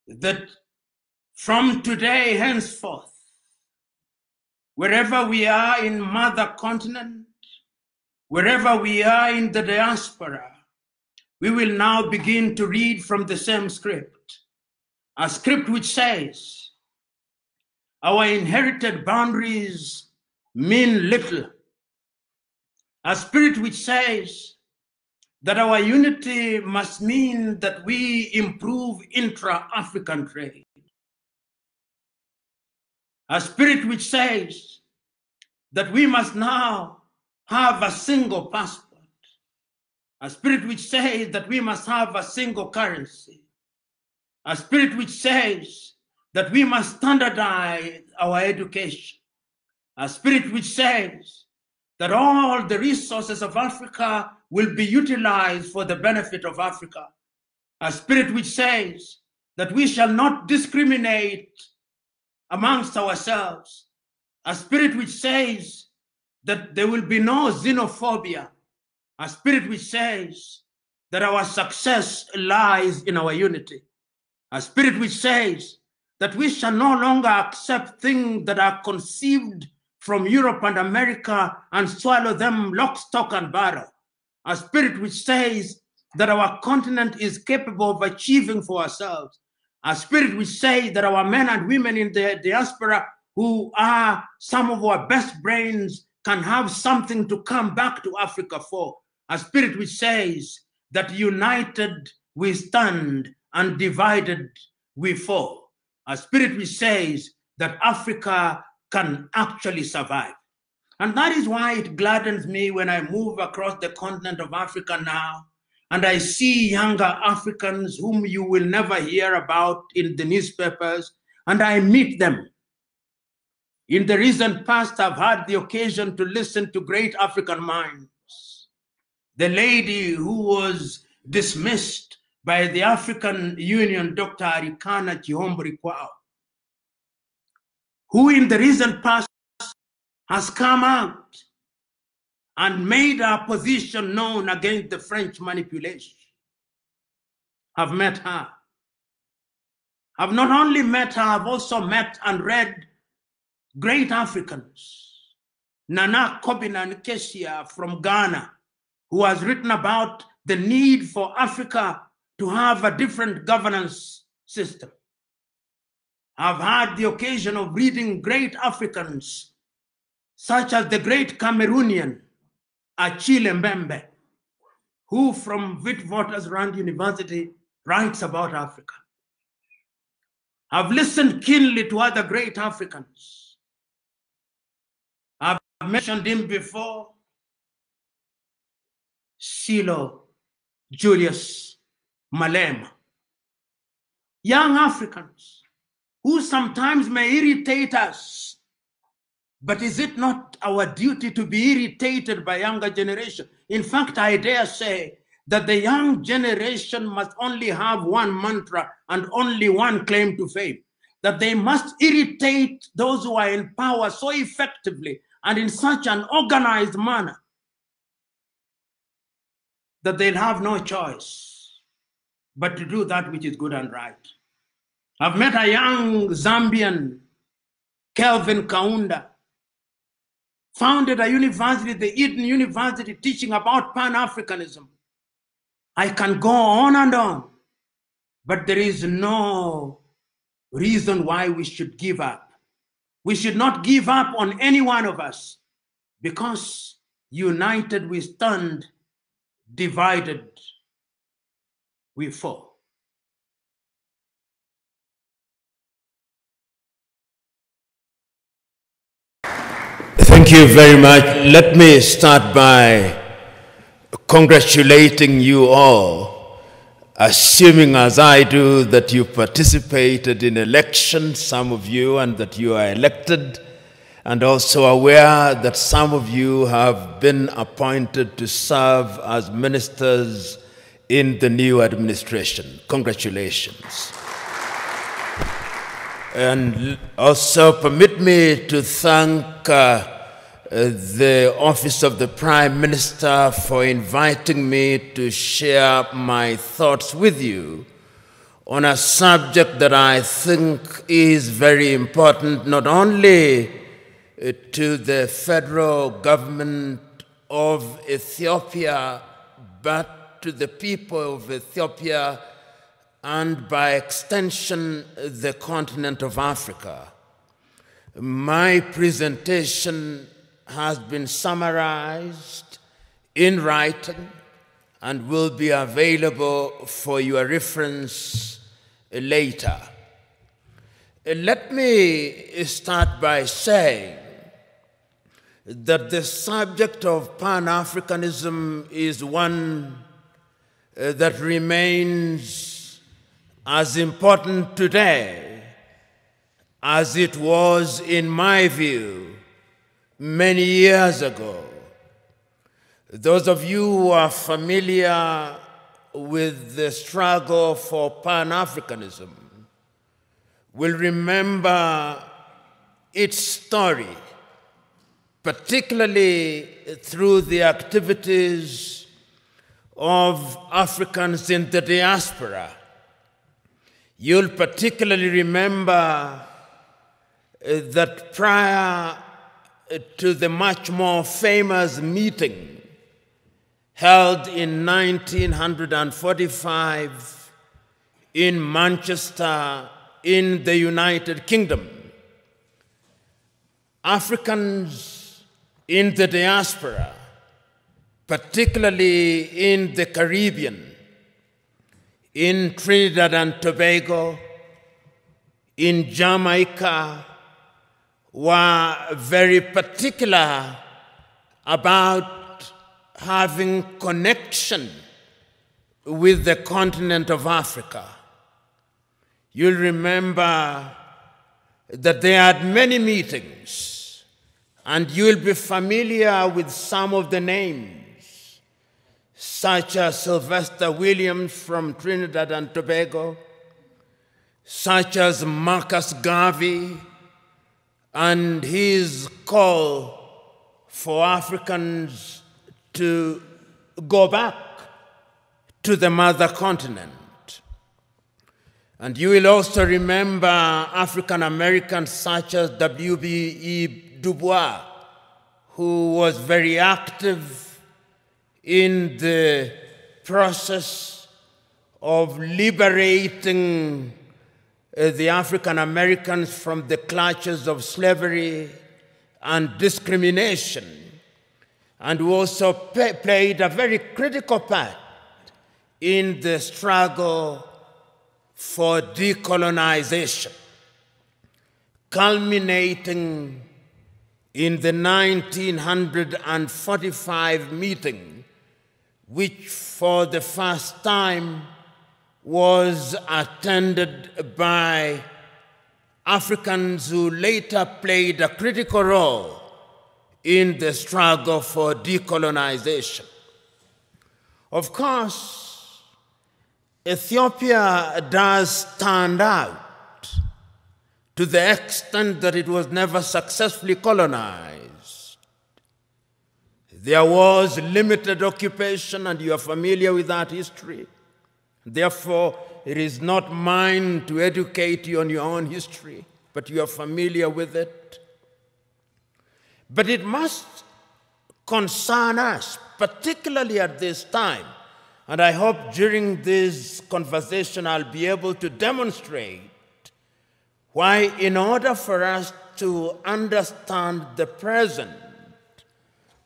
that from today henceforth, wherever we are in mother continent, wherever we are in the diaspora, we will now begin to read from the same script, a script which says, our inherited boundaries mean little. A spirit which says that our unity must mean that we improve intra-African trade. A spirit which says that we must now have a single passport. A spirit which says that we must have a single currency. A spirit which says that we must standardize our education. A spirit which says that all the resources of Africa will be utilized for the benefit of Africa. A spirit which says that we shall not discriminate amongst ourselves. A spirit which says that there will be no xenophobia, a spirit which says that our success lies in our unity, a spirit which says that we shall no longer accept things that are conceived from Europe and America and swallow them lock, stock, and barrel, a spirit which says that our continent is capable of achieving for ourselves, a spirit which says that our men and women in the diaspora, who are some of our best brains, can have something to come back to Africa for, a spirit which says that united we stand and divided we fall, a spirit which says that Africa can actually survive. And that is why it gladdens me when I move across the continent of Africa now, and I see younger Africans whom you will never hear about in the newspapers, and I meet them. In the recent past, I've had the occasion to listen to great African minds. The lady who was dismissed by the African Union, Dr. Arikana Chihombori Kwao, who in the recent past has come out and made our position known against the French manipulation. I've met her. I've not only met her, I've also met and read great Africans. Nana Kobina Nkesia from Ghana, who has written about the need for Africa to have a different governance system. I've had the occasion of reading great Africans, such as the great Cameroonian, Achille Mbembe, who from Witwatersrand University writes about Africa. I've listened keenly to other great Africans. I've mentioned him before, Silo Julius Malema. Young Africans who sometimes may irritate us, but is it not our duty to be irritated by younger generation? In fact, I dare say that the young generation must only have one mantra and only one claim to fame, that they must irritate those who are in power so effectively and in such an organized manner that they'll have no choice but to do that which is good and right. I've met a young Zambian, Kelvin Kaunda, founded a university, the Eden University, teaching about Pan-Africanism. I can go on and on, but there is no reason why we should give up. We should not give up on any one of us, because united we stand, divided we fall. Thank you very much. Let me start by congratulating you all, assuming as I do that you participated in elections, some of you, and that you are elected, and also aware that some of you have been appointed to serve as ministers in the new administration. Congratulations. And also permit me to thank the Office of the Prime Minister for inviting me to share my thoughts with you on a subject that I think is very important, not only to the federal government of Ethiopia, but to the people of Ethiopia and by extension, the continent of Africa. My presentation has been summarized in writing and will be available for your reference later. Let me start by saying that the subject of Pan-Africanism is one that remains as important today as it was, in my view, many years ago. Those of you who are familiar with the struggle for Pan-Africanism will remember its story. particularly through the activities of Africans in the diaspora. You'll particularly remember that prior to the much more famous meeting held in 1945 in Manchester in the United Kingdom, Africans in the diaspora, particularly in the Caribbean, in Trinidad and Tobago, in Jamaica, were very particular about having connection with the continent of Africa. You'll remember that they had many meetings, and you'll be familiar with some of the names, such as Sylvester Williams from Trinidad and Tobago, such as Marcus Garvey, and his call for Africans to go back to the mother continent. And you will also remember African Americans such as W.B.E. Du Bois, who was very active in the process of liberating the African Americans from the clutches of slavery and discrimination, and who also played a very critical part in the struggle for decolonization, culminating in the 1945 meeting, which for the first time was attended by Africans who later played a critical role in the struggle for decolonization. Of course, Ethiopia does stand out to the extent that it was never successfully colonized. There was limited occupation, and you are familiar with that history. Therefore, it is not mine to educate you on your own history, but you are familiar with it. But it must concern us, particularly at this time. And I hope during this conversation I'll be able to demonstrate why, in order for us to understand the present,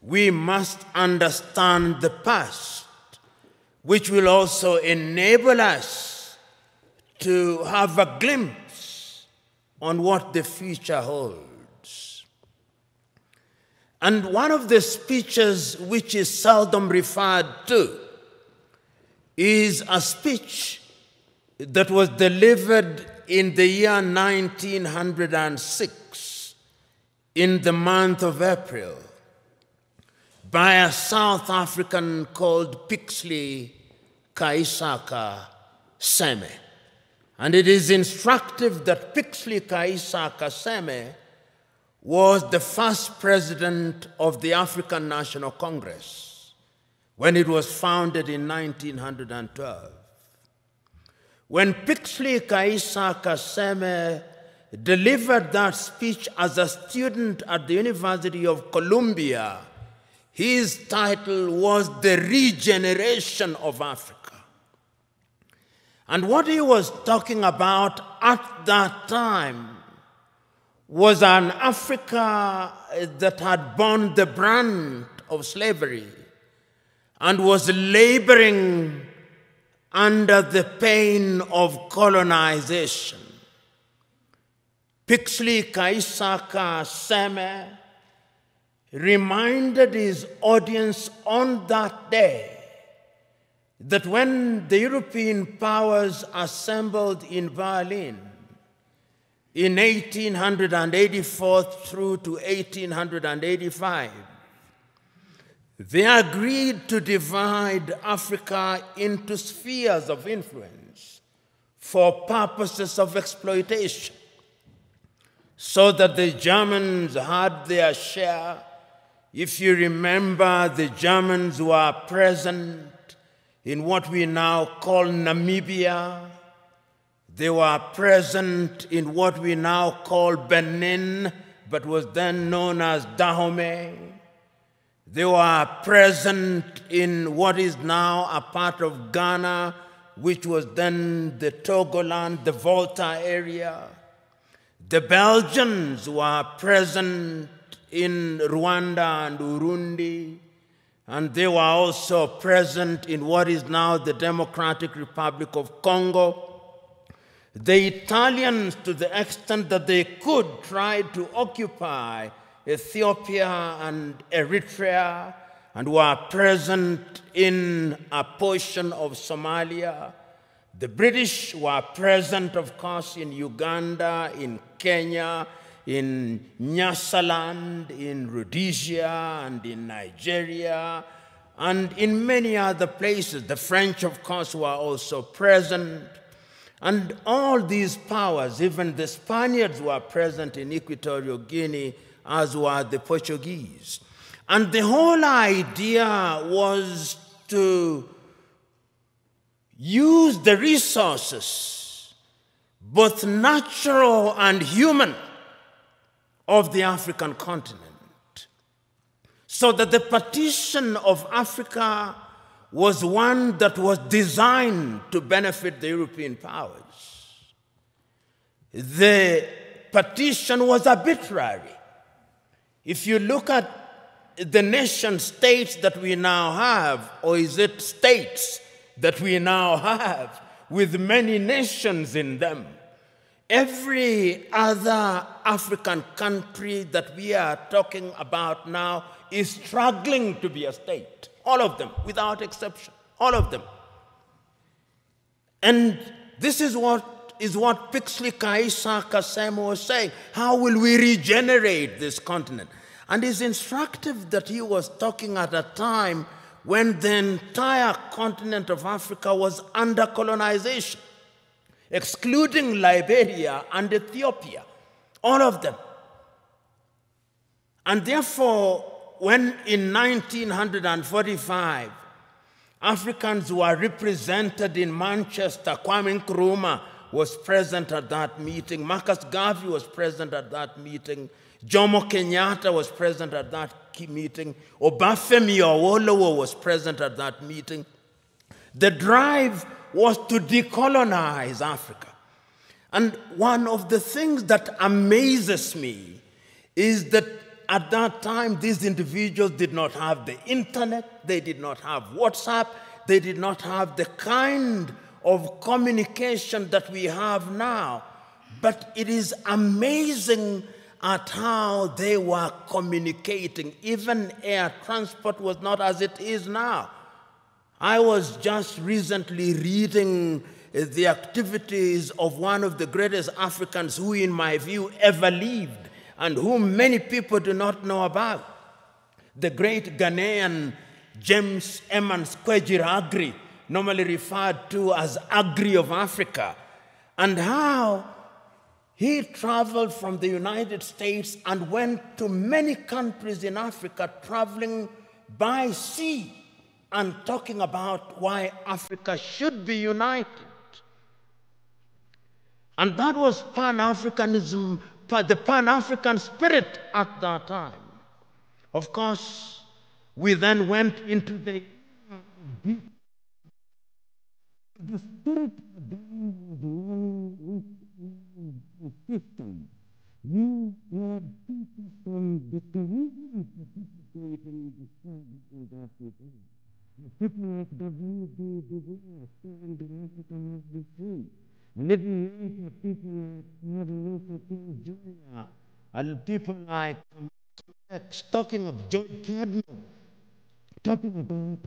we must understand the past, which will also enable us to have a glimpse on what the future holds. And one of the speeches which is seldom referred to is a speech that was delivered in the year 1906, in the month of April, by a South African called Pixley Kaisaka Seme. And it is instructive that Pixley Kaisaka Seme was the first president of the African National Congress when it was founded in 1912. When Pixley Kaisaka Seme delivered that speech as a student at the University of Columbia, his title was The Regeneration of Africa. And what he was talking about at that time was an Africa that had borne the brunt of slavery and was laboring under the pain of colonization. Pixley Kaisaka Seme reminded his audience on that day that when the European powers assembled in Berlin in 1884 through to 1885, they agreed to divide Africa into spheres of influence for purposes of exploitation, so that the Germans had their share If you remember, the Germans were present in what we now call Namibia. They were present in what we now call Benin, but was then known as Dahomey. They were present in what is now a part of Ghana, which was then the Togoland, the Volta area. The Belgians were present in Rwanda and Urundi, and they were also present in what is now the Democratic Republic of Congo. The Italians, to the extent that they could, tried to occupy Ethiopia and Eritrea, and were present in a portion of Somalia. The British were present, of course, in Uganda, in Kenya, in Nyasaland, in Rhodesia, and in Nigeria, and in many other places. The French, of course, were also present. And all these powers, even the Spaniards, were present in Equatorial Guinea, as were the Portuguese. And the whole idea was to use the resources, both natural and human, of the African continent, so that the partition of Africa was one that was designed to benefit the European powers. The partition was arbitrary. If you look at the nation states that we now have, or is it states that we now have with many nations in them, every other African country that we are talking about now is struggling to be a state. All of them, without exception, all of them. And this is what Pixley Kaisa Kasemo was saying. How will we regenerate this continent? And it's instructive that he was talking at a time when the entire continent of Africa was under colonization, excluding Liberia and Ethiopia, all of them. And therefore, when in 1945, Africans were represented in Manchester, Kwame Nkrumah was present at that meeting, Marcus Garvey was present at that meeting, Jomo Kenyatta was present at that meeting, Obafemi Awolowo was present at that meeting. The drive was to decolonize Africa. And one of the things that amazes me is that at that time, these individuals did not have the internet, they did not have WhatsApp, they did not have the kind of communication that we have now. But it is amazing at how they were communicating. Even air transport was not as it is now. I was just recently reading the activities of one of the greatest Africans who, in my view, ever lived, and whom many people do not know about, the great Ghanaian James Emmons Kwegyir Aggrey, normally referred to as Aggrey of Africa, and how he traveled from the United States and went to many countries in Africa, traveling by sea and talking about why Africa should be united. And that was Pan-Africanism, the Pan-African spirit at that time. Of course, we then went into the spirit system. You had people from the Caribbean participating in that system. People like W.B. Du Bois and the African SBC. Little later, people like Martin Luther King Jr. and people like X, talking of George Cadman, talking about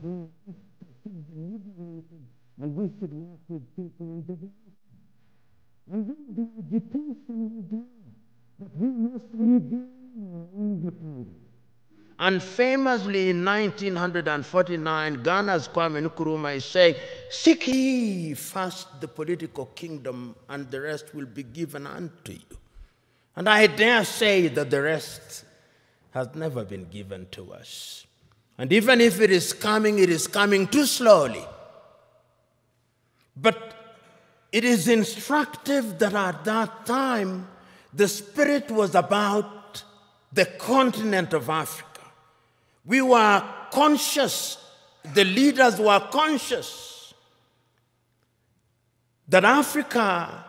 and we should work with people in development. And then the agitation began that we must regain our independence. And famously in 1949, Ghana's Kwame Nkrumah is saying, "Seek ye first the political kingdom, and the rest will be given unto you." And I dare say that the rest has never been given to us. And even if it is coming too slowly. But it is instructive that at that time, the spirit was about the continent of Africa. We were conscious, the leaders were conscious that Africa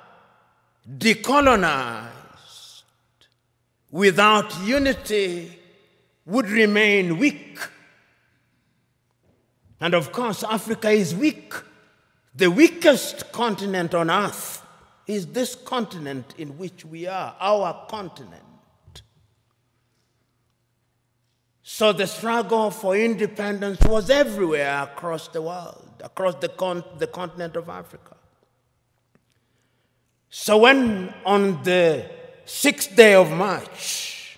decolonized without unity would remain weak. And of course, Africa is weak. The weakest continent on earth is this continent in which we are, our continent. So the struggle for independence was everywhere across the world, across the continent of Africa. So when on the 6th day of March,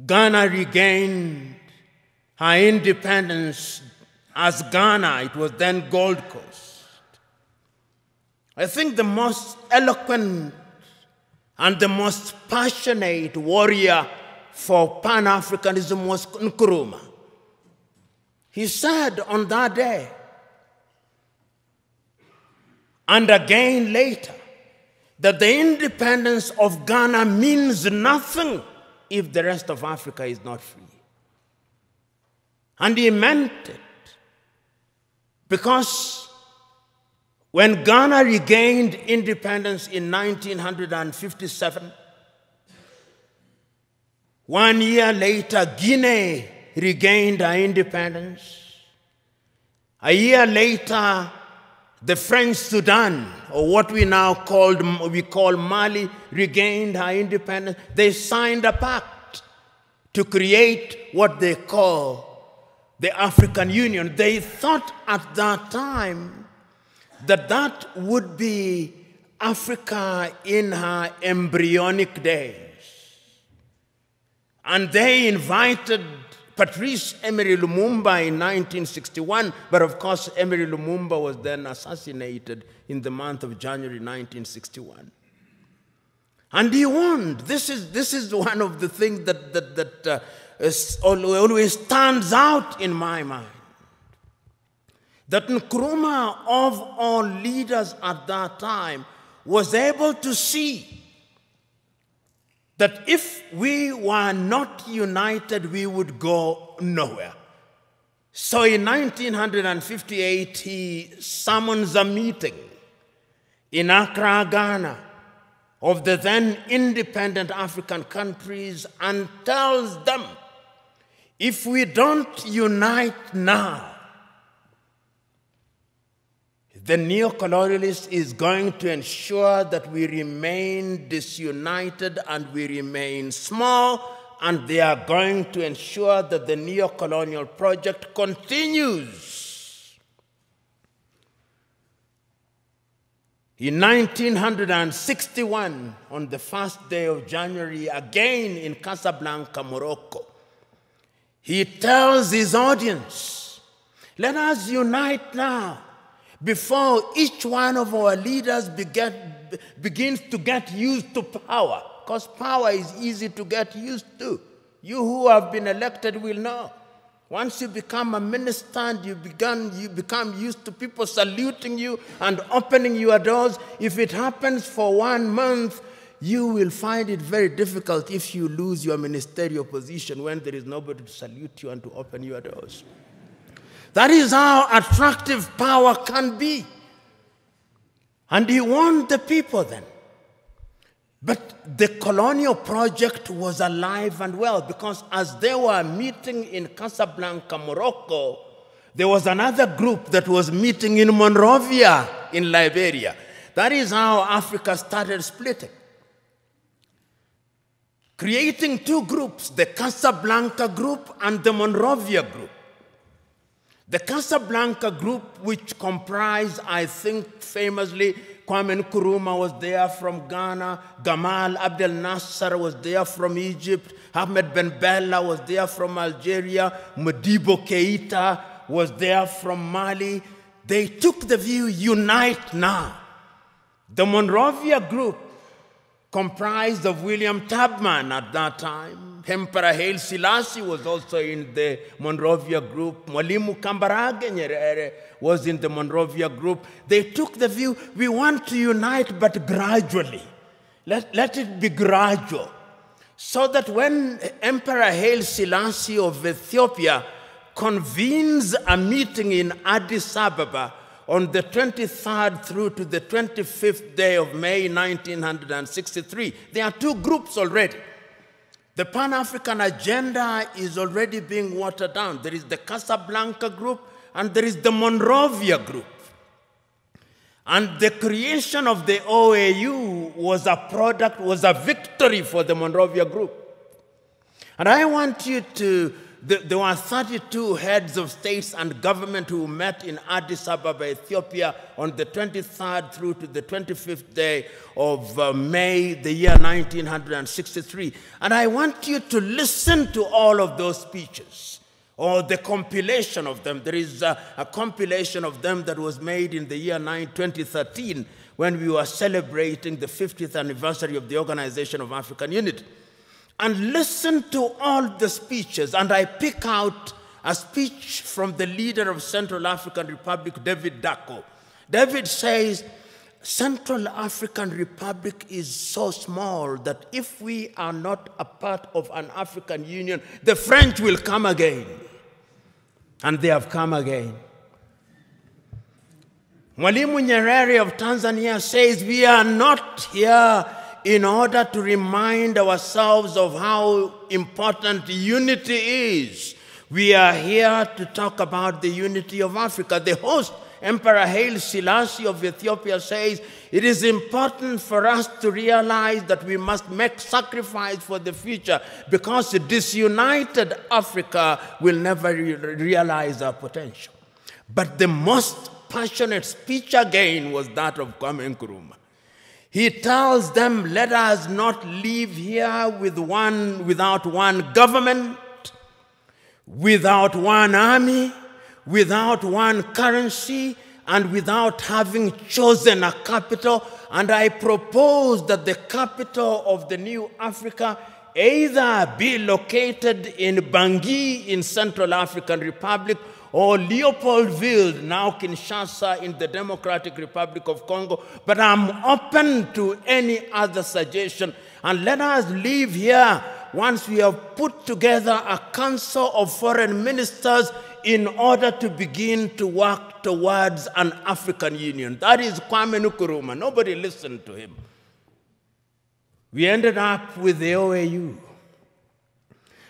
Ghana regained her independence as Ghana, it was then Gold Coast. I think the most eloquent and the most passionate warrior for Pan-Africanism was Nkrumah. He said on that day, and again later, that the independence of Ghana means nothing if the rest of Africa is not free. And he meant it. Because when Ghana regained independence in 1957, 1 year later, Guinea regained her independence. A year later, the French Sudan, or what we now call Mali, regained her independence. They signed a pact to create what they call the African Union. They thought at that time that that would be Africa in her embryonic days. And they invited Patrice Emery Lumumba in 1961, but of course Emery Lumumba was then assassinated in the month of January 1961. And he won. This is one of the things that always stands out in my mind. That Nkrumah, of all leaders at that time, was able to see that if we were not united, we would go nowhere. So in 1958, he summons a meeting in Accra, Ghana, of the then independent African countries and tells them, if we don't unite now, the neo-colonialist is going to ensure that we remain disunited and we remain small, and they are going to ensure that the neo-colonial project continues. In 1961, on the first day of January, again in Casablanca, Morocco, he tells his audience, let us unite now, before each one of our leaders begins to get used to power. Because power is easy to get used to. You who have been elected will know. Once you become a minister and you become used to people saluting you and opening your doors, if it happens for 1 month, you will find it very difficult if you lose your ministerial position when there is nobody to salute you and to open your doors. That is how attractive power can be. And he won the people then. But the colonial project was alive and well, because as they were meeting in Casablanca, Morocco, there was another group that was meeting in Monrovia in Liberia. That is how Africa started splitting. Creating two groups, the Casablanca group and the Monrovia group. The Casablanca group, which comprised, I think, famously, Kwame Nkrumah was there from Ghana, Gamal Abdel Nasser was there from Egypt, Ahmed Ben Bella was there from Algeria, Modibo Keita was there from Mali. They took the view, unite now. The Monrovia group comprised of William Tubman at that time. Emperor Haile Selassie was also in the Monrovia group. Mwalimu Kambarage Nyerere was in the Monrovia group. They took the view, we want to unite, but gradually. Let it be gradual. So that when Emperor Haile Selassie of Ethiopia convenes a meeting in Addis Ababa on the 23rd through to the 25th day of May 1963, there are two groups already. The Pan-African agenda is already being watered down. There is the Casablanca group and there is the Monrovia group. And the creation of the OAU was a victory for the Monrovia group. And I want you to, there were 32 heads of states and government who met in Addis Ababa, Ethiopia on the 23rd through to the 25th day of May, the year 1963. And I want you to listen to all of those speeches, or the compilation of them. There is a compilation of them that was made in the year 2013 when we were celebrating the 50th anniversary of the Organization of African Unity. And listen to all the speeches, and I pick out a speech from the leader of Central African Republic, David Dacko. David says, Central African Republic is so small that if we are not a part of an African Union, the French will come again. And they have come again. Mwalimu Nyerere of Tanzania says, we are not here in order to remind ourselves of how important unity is. We are here to talk about the unity of Africa. The host, Emperor Haile Selassie of Ethiopia, says, it is important for us to realize that we must make sacrifice for the future because a disunited Africa will never realize our potential. But the most passionate speech again was that of Kwame Nkrumah. He tells them, let us not live here without one government, without one army, without one currency, and without having chosen a capital. And I propose that the capital of the new Africa either be located in Bangui in Central African Republic or Leopoldville, now Kinshasa in the Democratic Republic of Congo. But I'm open to any other suggestion. And let us live here once we have put together a council of foreign ministers in order to begin to work towards an African Union. That is Kwame Nkrumah. Nobody listened to him. We ended up with the OAU.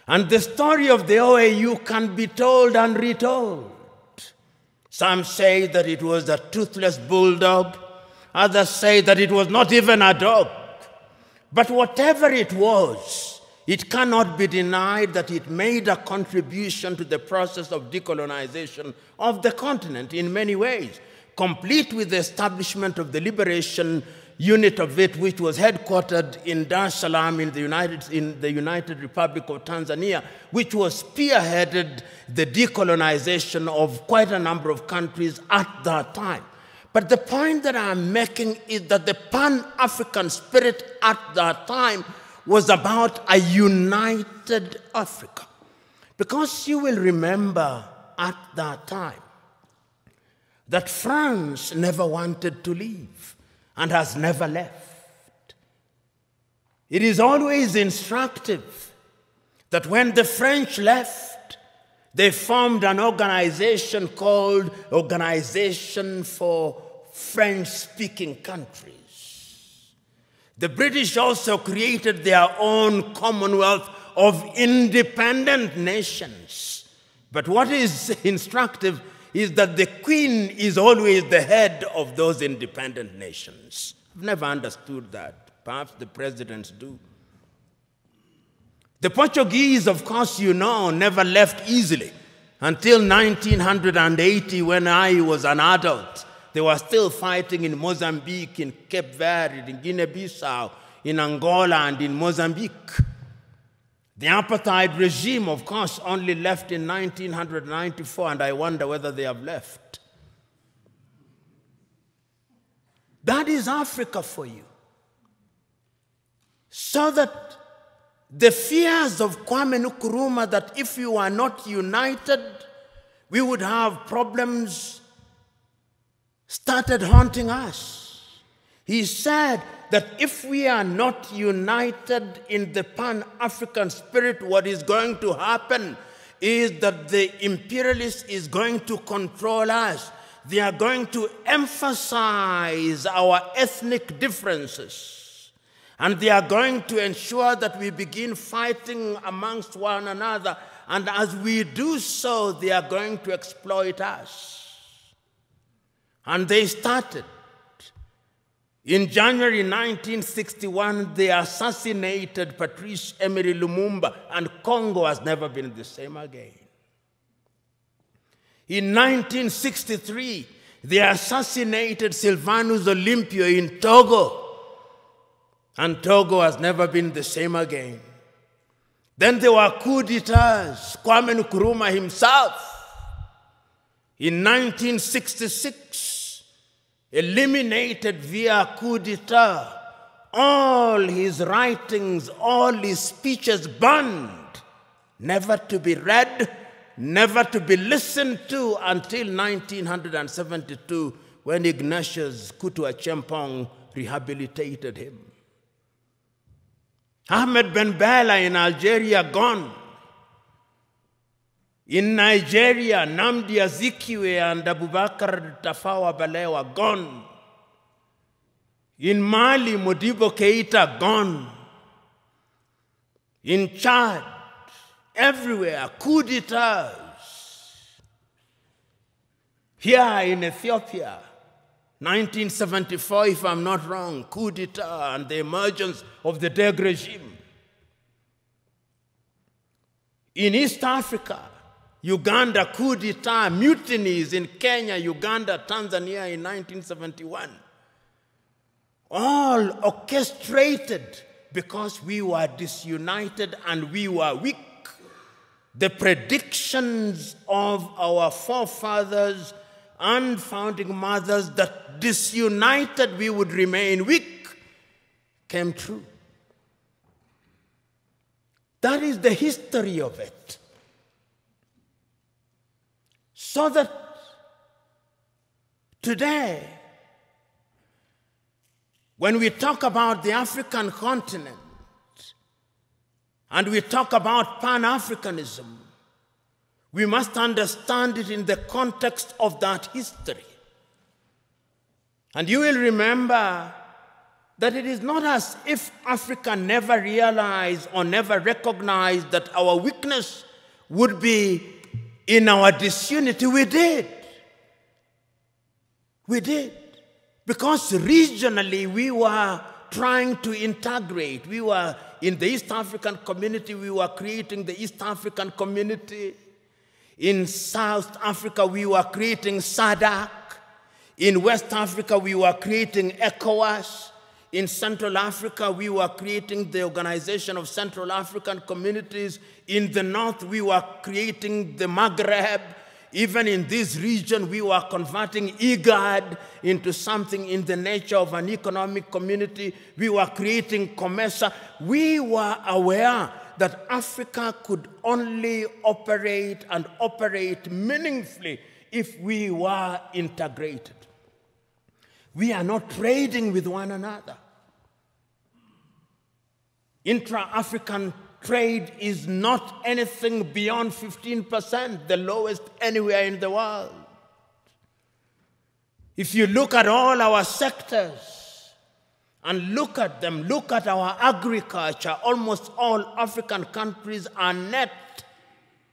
And the story of the OAU can be told and retold. Some say that it was a toothless bulldog. Others say that it was not even a dog. But whatever it was, it cannot be denied that it made a contribution to the process of decolonization of the continent in many ways, complete with the establishment of the liberation unit of it, which was headquartered in Dar es Salaam in the United Republic of Tanzania, which was spearheaded the decolonization of quite a number of countries at that time. But the point that I'm making is that the Pan-African spirit at that time was about a united Africa. Because you will remember at that time that France never wanted to leave and has never left. It is always instructive that when the French left, they formed an organization called Organization for French-Speaking Countries. The British also created their own Commonwealth of independent nations. But what is instructive is that the Queen is always the head of those independent nations. I've never understood that. Perhaps the presidents do. The Portuguese, of course, you know, never left easily. Until 1980, when I was an adult, they were still fighting in Mozambique, in Cape Verde, in Guinea-Bissau, in Angola, and in Mozambique. The apartheid regime, of course, only left in 1994, and I wonder whether they have left. That is Africa for you. So that the fears of Kwame Nkrumah that if we were not united, we would have problems started haunting us. He said that if we are not united in the Pan-African spirit, what is going to happen is that the imperialist is going to control us. They are going to emphasize our ethnic differences. And they are going to ensure that we begin fighting amongst one another. And as we do so, they are going to exploit us. And they started. In January 1961, they assassinated Patrice Emery Lumumba, and Congo has never been the same again. In 1963, they assassinated Sylvanus Olympio in Togo, and Togo has never been the same again. Then there were coup d'etats, Kwame Nkrumah himself. In 1966, eliminated via coup d'etat, all his writings, all his speeches banned, never to be read, never to be listened to until 1972, when Ignatius Kutu Acheampong rehabilitated him. Ahmed Ben Bella in Algeria, gone. In Nigeria, Nnamdi Azikiwe and Abubakar Tafawa Balewa, gone. In Mali, Modibo Keita, gone. In Chad, everywhere, coup d'etats. Here in Ethiopia, 1974, if I'm not wrong, coup d'etat and the emergence of the Derg regime. In East Africa, Uganda, coup d'etat, mutinies in Kenya, Uganda, Tanzania in 1971. All orchestrated because we were disunited and we were weak. The predictions of our forefathers and founding mothers that disunited we would remain weak came true. That is the history of it. So that today, when we talk about the African continent and we talk about Pan-Africanism, we must understand it in the context of that history. And you will remember that it is not as if Africa never realized or never recognized that our weakness would be in our disunity. We did. We did. Because regionally we were trying to integrate. We were in the East African community, we were creating the East African community. In South Africa, we were creating SADC. In West Africa, we were creating ECOWAS. In Central Africa, we were creating the Organization of Central African Communities. In the North, we were creating the Maghreb. Even in this region, we were converting IGAD into something in the nature of an economic community. We were creating COMESA. We were aware that Africa could only operate and operate meaningfully if we were integrated. We are not trading with one another. Intra-African trade is not anything beyond 15%, the lowest anywhere in the world. If you look at all our sectors and look at them, look at our agriculture, almost all African countries are net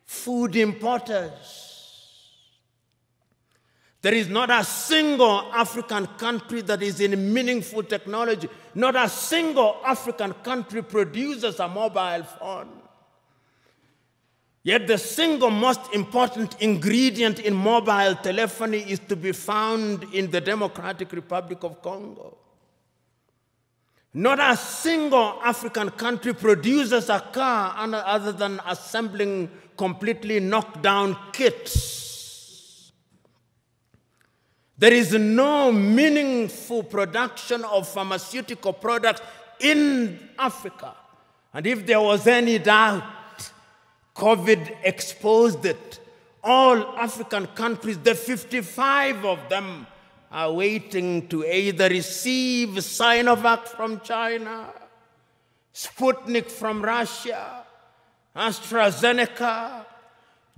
food importers. There is not a single African country that is in meaningful technology. Not a single African country produces a mobile phone. Yet the single most important ingredient in mobile telephony is to be found in the Democratic Republic of Congo. Not a single African country produces a car other than assembling completely knocked down kits. There is no meaningful production of pharmaceutical products in Africa. And if there was any doubt, COVID exposed it. All African countries, the 55 of them, are waiting to either receive Sinovac from China, Sputnik from Russia, AstraZeneca,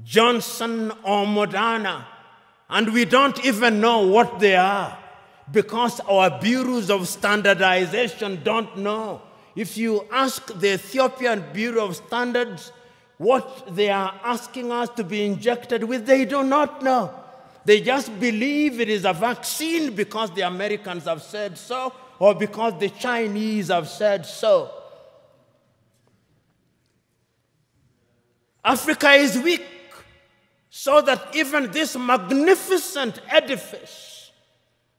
Johnson or Moderna. And we don't even know what they are because our bureaus of standardization don't know. If you ask the Ethiopian Bureau of Standards what they are asking us to be injected with, they do not know. They just believe it is a vaccine because the Americans have said so or because the Chinese have said so. Africa is weak, so that even this magnificent edifice,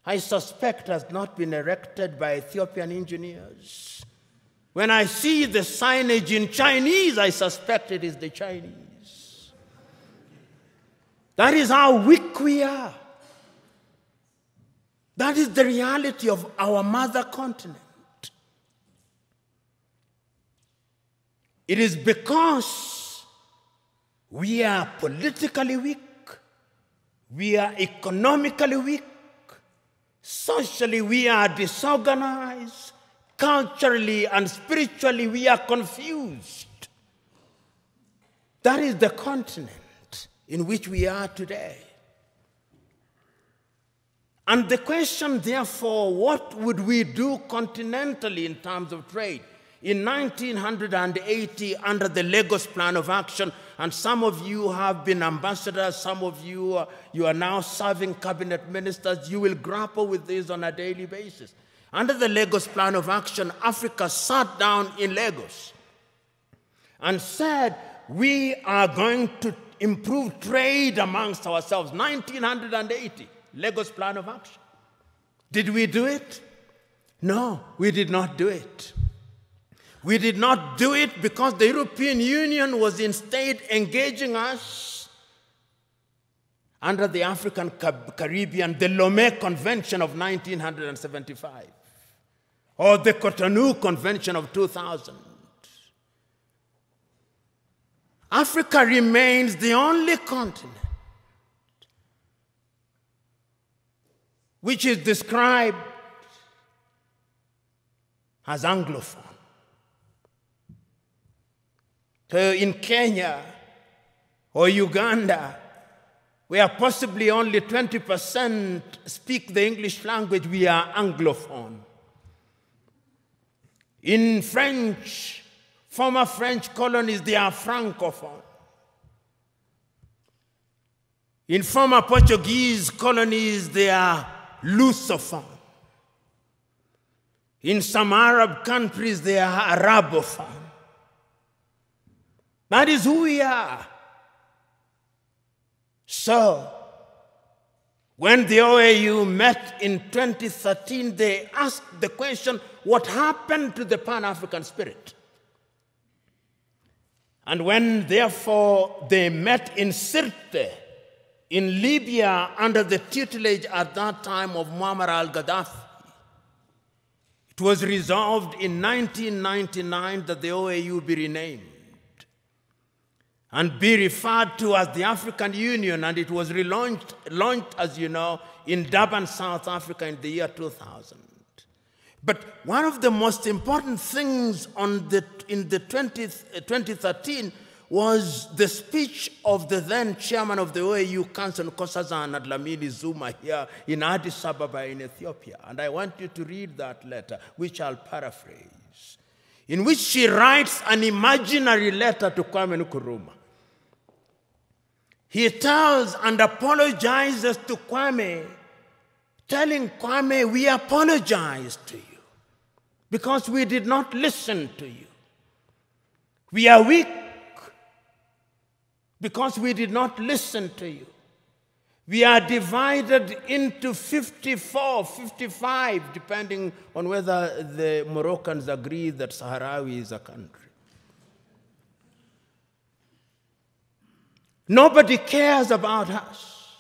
I suspect, has not been erected by Ethiopian engineers. When I see the signage in Chinese, I suspect it is the Chinese. That is how weak we are. That is the reality of our mother continent. It is because we are politically weak, we are economically weak, socially we are disorganized, culturally and spiritually we are confused. That is the continent in which we are today. And the question, therefore, what would we do continentally in terms of trade? In 1980, under the Lagos Plan of Action, and some of you have been ambassadors, some of you, you are now serving cabinet ministers, you will grapple with this on a daily basis. Under the Lagos Plan of Action, Africa sat down in Lagos and said, we are going to improve trade amongst ourselves. 1980, Lagos Plan of Action. Did we do it? No, we did not do it. We did not do it because the European Union was instead engaging us under the African Caribbean, the Lomé Convention of 1975, or the Cotonou Convention of 2000. Africa remains the only continent which is described as Anglophone. So in Kenya or Uganda, where possibly only 20% speak the English language, we are Anglophone. In French, former French colonies, they are Francophone. In former Portuguese colonies, they are Lusophone. In some Arab countries, they are Arabophone. That is who we are. So, when the OAU met in 2013, they asked the question, what happened to the Pan-African spirit? And when, therefore, they met in Sirte, in Libya, under the tutelage at that time of Muammar al-Gaddafi, it was resolved in 1999 that the OAU be renamed and be referred to as the African Union, and it was launched, as you know, in Durban, South Africa in the year 2000. But one of the most important things in 2013 was the speech of the then chairman of the OAU Council, Nkosazana Dlamini Zuma, here in Addis Ababa in Ethiopia. And I want you to read that letter, which I'll paraphrase, in which she writes an imaginary letter to Kwame Nkrumah. He tells and apologizes to Kwame, telling Kwame, we apologize to you because we did not listen to you. We are weak because we did not listen to you. We are divided into 54, 55, depending on whether the Moroccans agree that Sahrawi is a country. Nobody cares about us.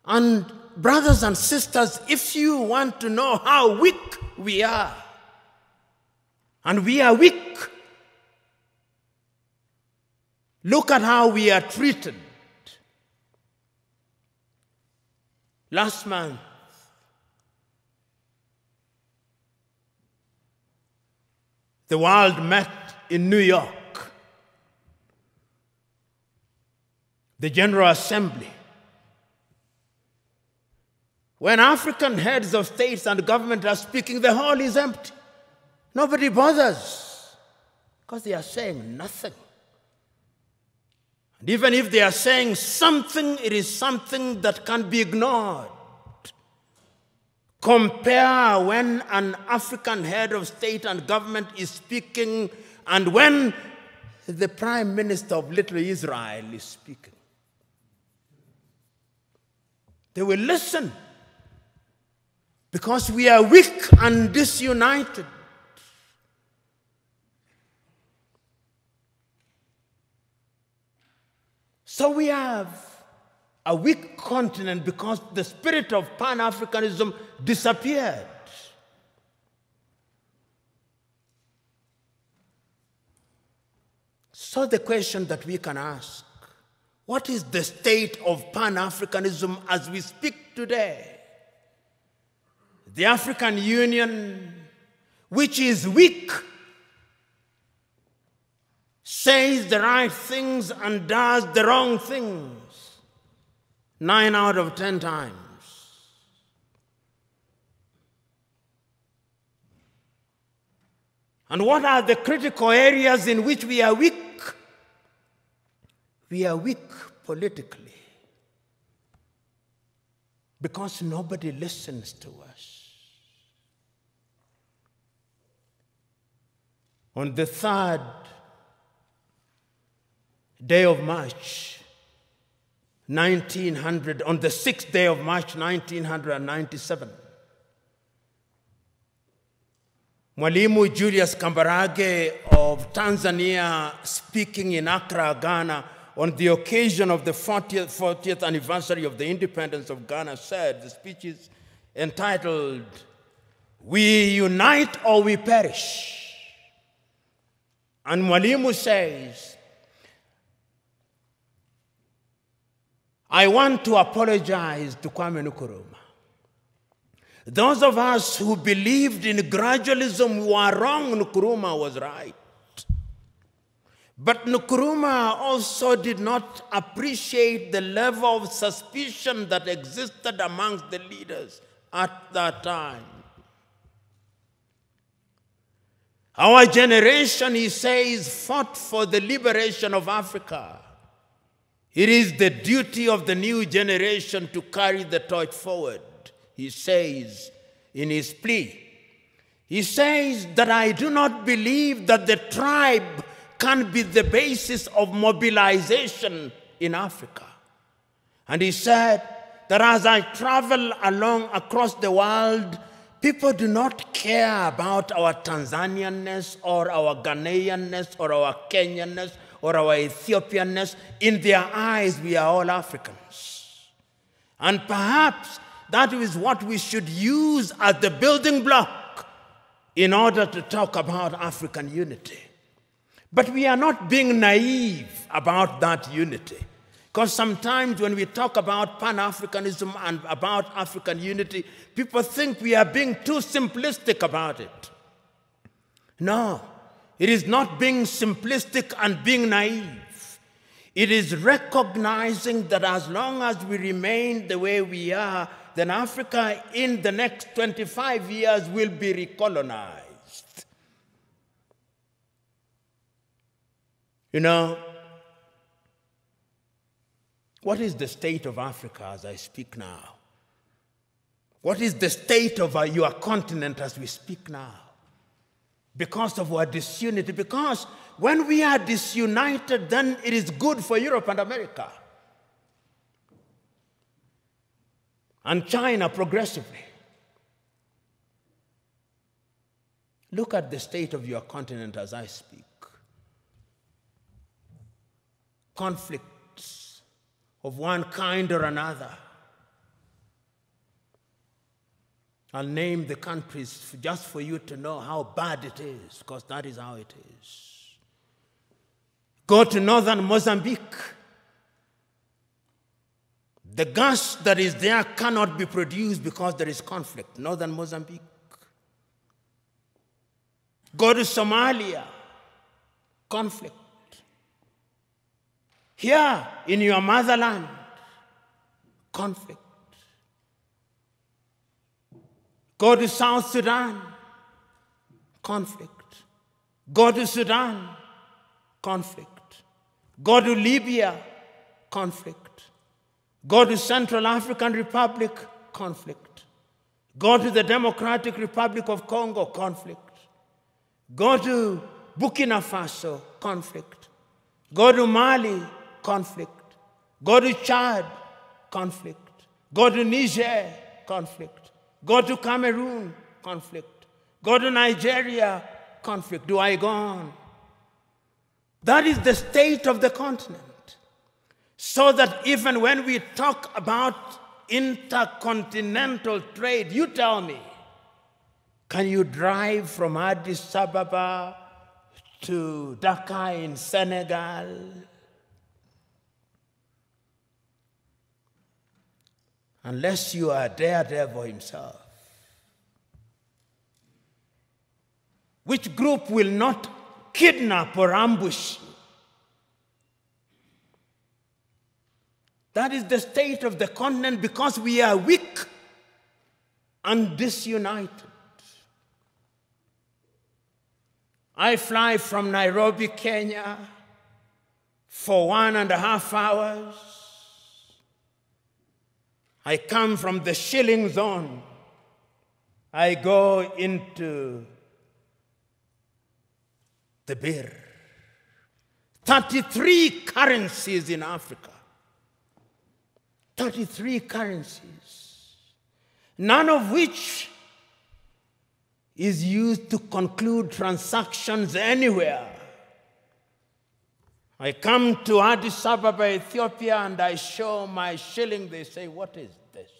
And brothers and sisters, if you want to know how weak we are, And we are weak. Look at how we are treated. Last month, the world met in New York. The General Assembly. When African heads of states and government are speaking, the hall is empty. Nobody bothers because they are saying nothing. And even if they are saying something, it is something that can be ignored. Compare when an African head of state and government is speaking and when the Prime Minister of Little Israel is speaking. They will listen because we are weak and disunited. So we have a weak continent because the spirit of Pan-Africanism disappeared. So the question that we can ask, what is the state of Pan-Africanism as we speak today? The African Union, which is weak, says the right things and does the wrong things 9 out of 10 times. And what are the critical areas in which we are weak? We are weak politically because nobody listens to us. On the 3rd day of March, 1900, on the 6th day of March, 1997, Mwalimu Julius Kambarage of Tanzania, speaking in Accra, Ghana, on the occasion of the 40th anniversary of the independence of Ghana, said, the speech is entitled, "We Unite or We Perish." And Mwalimu says, I want to apologize to Kwame Nkrumah. Those of us who believed in gradualism were wrong. Nkrumah was right. But Nkrumah also did not appreciate the level of suspicion that existed amongst the leaders at that time. Our generation, he says, fought for the liberation of Africa. It is the duty of the new generation to carry the torch forward, he says in his plea. He says that I do not believe that the tribe can be the basis of mobilization in Africa. And he said that as I travel across the world, people do not care about our Tanzanianness or our Ghanaianness or our Kenyanness or our Ethiopianness. In their eyes, we are all Africans. And perhaps that is what we should use as the building block in order to talk about African unity. But we are not being naive about that unity. Because sometimes when we talk about Pan-Africanism and about African unity, people think we are being too simplistic about it. No, it is not being simplistic and being naive. It is recognizing that as long as we remain the way we are, then Africa in the next 25 years will be recolonized. You know, what is the state of Africa as I speak now? What is the state of your continent as we speak now? Because of our disunity. Because when we are disunited, then it is good for Europe and America. And China progressively. Look at the state of your continent as I speak. Conflicts of one kind or another. I'll name the countries just for you to know how bad it is, because that is how it is. Go to northern Mozambique. The gas that is there cannot be produced because there is conflict. Northern Mozambique. Go to Somalia. Conflict. Here in your motherland, conflict. Go to South Sudan, conflict. Go to Sudan, conflict. Go to Libya, conflict. Go to Central African Republic, conflict. Go to the Democratic Republic of Congo, conflict. Go to Burkina Faso, conflict. Go to Mali, conflict. Go to Chad, conflict. Go to Niger, conflict. Go to Cameroon, conflict. Go to Nigeria, conflict. Do I go on? That is the state of the continent. So that even when we talk about intercontinental trade, you tell me, can you drive from Addis Ababa to Dakar in Senegal? Unless you are Daredevil himself. Which group will not kidnap or ambush you? That is the state of the continent because we are weak and disunited. I fly from Nairobi, Kenya for 1.5 hours. I come from the shilling zone. I go into the birr. 33 currencies in Africa. 33 currencies. None of which is used to conclude transactions anywhere. I come to Addis Ababa, Ethiopia, and I show my shilling. They say, what is this?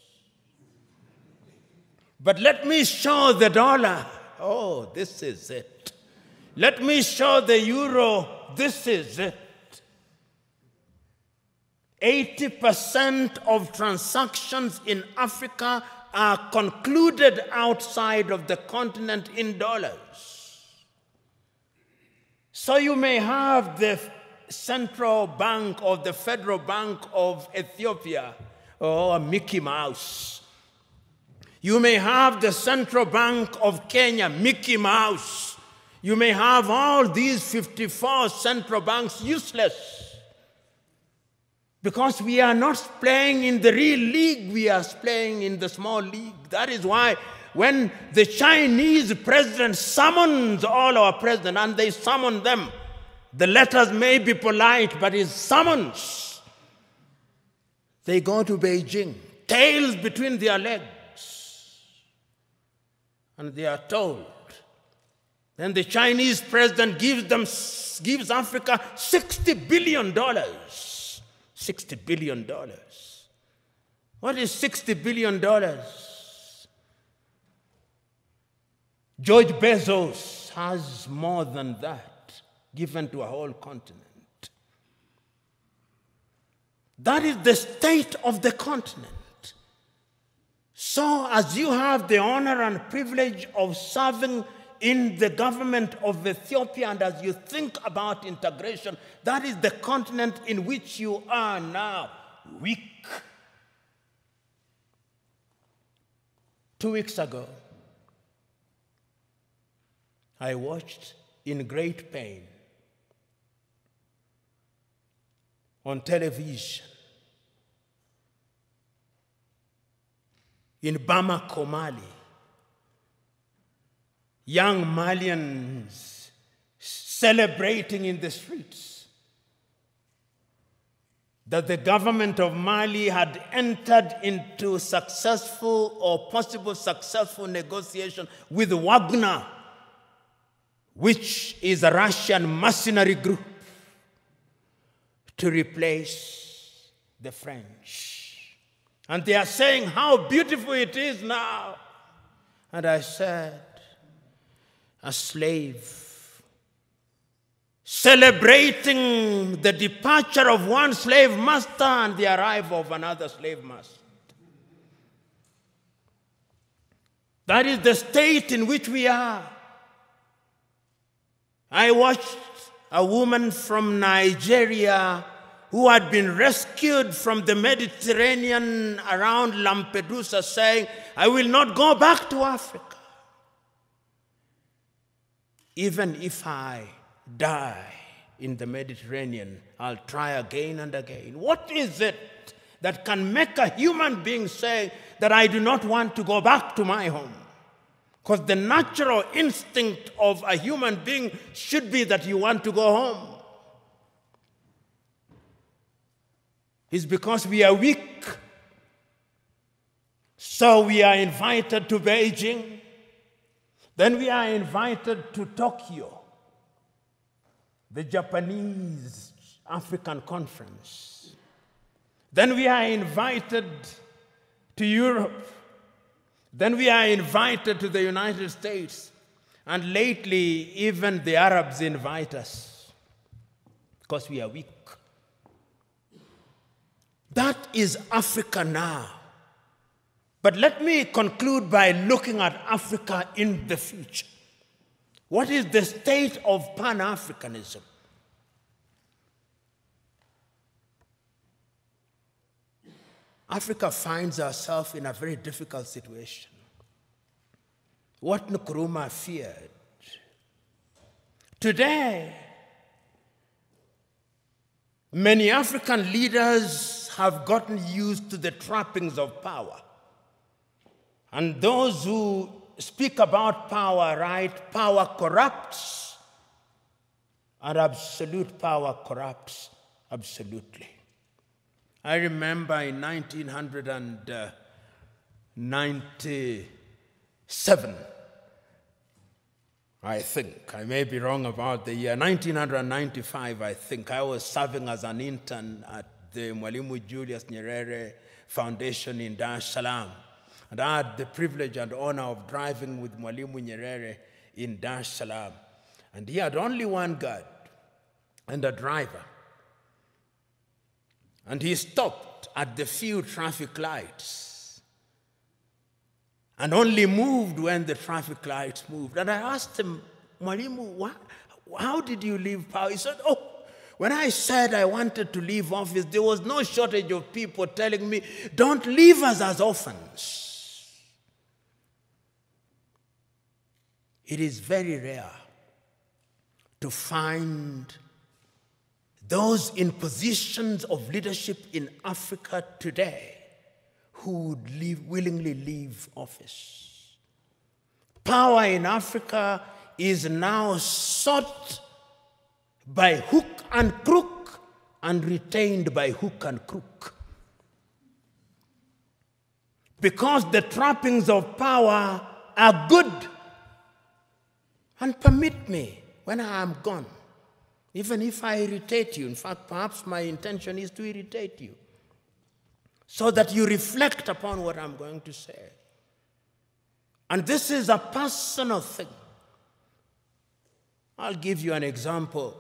But let me show the dollar. Oh, this is it. Let me show the euro. This is it. 80% of transactions in Africa are concluded outside of the continent in dollars. So you may have the Central Bank or the Federal Bank of Ethiopia, or Mickey Mouse. You may have the Central Bank of Kenya, Mickey Mouse. You may have all these 54 central banks useless. Because we are not playing in the real league, we are playing in the small league. That is why when the Chinese president summons all our presidents, and they summon them, the letters may be polite, but it's summons. They go to Beijing, tails between their legs, and they are told. Then the Chinese president gives Africa $60 billion. $60 billion. What is $60 billion? George Bezos has more than that given to a whole continent. That is the state of the continent. So as you have the honor and privilege of serving in the government of Ethiopia, and as you think about integration, that is the continent in which you are now, weak. 2 weeks ago, I watched in great pain on television in Bamako, Mali, young Malians celebrating in the streets that the government of Mali had entered into successful or possible successful negotiation with Wagner, which is a Russian mercenary group, to replace the French. And they are saying how beautiful it is now. And I said, a slave, celebrating the departure of one slave master and the arrival of another slave master. That is the state in which we are. I watched a woman from Nigeria who had been rescued from the Mediterranean around Lampedusa saying, I will not go back to Africa. Even if I die in the Mediterranean, I'll try again and again. What is it that can make a human being say that I do not want to go back to my home? Because the natural instinct of a human being should be that you want to go home. It's because we are weak. So we are invited to Beijing. Then we are invited to Tokyo, the Japanese African Conference. Then we are invited to Europe. Then we are invited to the United States. And lately, even the Arabs invite us because we are weak. That is Africa now. But let me conclude by looking at Africa in the future. What is the state of Pan-Africanism? Africa finds herself in a very difficult situation. What Nkrumah feared. Today, many African leaders have gotten used to the trappings of power. And those who speak about power, right? Power corrupts, and absolute power corrupts absolutely. I remember in 1997, I think, I may be wrong about the year, 1995, I think, I was serving as an intern at the Mwalimu Julius Nyerere Foundation in Dar es Salaam. And I had the privilege and honor of driving with Mwalimu Nyerere in Dar es Salaam. And he had only one guard and a driver. And he stopped at the few traffic lights and only moved when the traffic lights moved. And I asked him, Mwalimu, how did you leave power? He said, oh, when I said I wanted to leave office, there was no shortage of people telling me, don't leave us as orphans. It is very rare to find those in positions of leadership in Africa today who would willingly leave office. Power in Africa is now sought by hook and crook and retained by hook and crook. Because the trappings of power are good. And permit me, when I am gone, even if I irritate you, in fact, perhaps my intention is to irritate you, so that you reflect upon what I'm going to say. And this is a personal thing. I'll give you an example.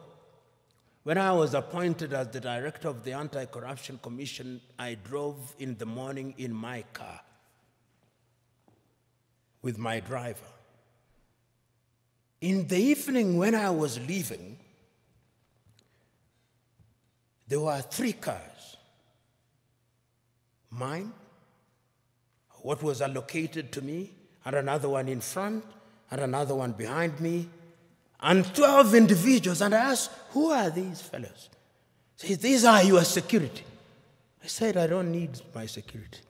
When I was appointed as the director of the Anti-Corruption Commission, I drove in the morning in my car with my driver. In the evening when I was leaving, there were 3 cars. Mine, what was allocated to me, and another one in front, and another one behind me, and 12 individuals. And I asked, who are these fellows? He said, these are your security. I said, I don't need my security.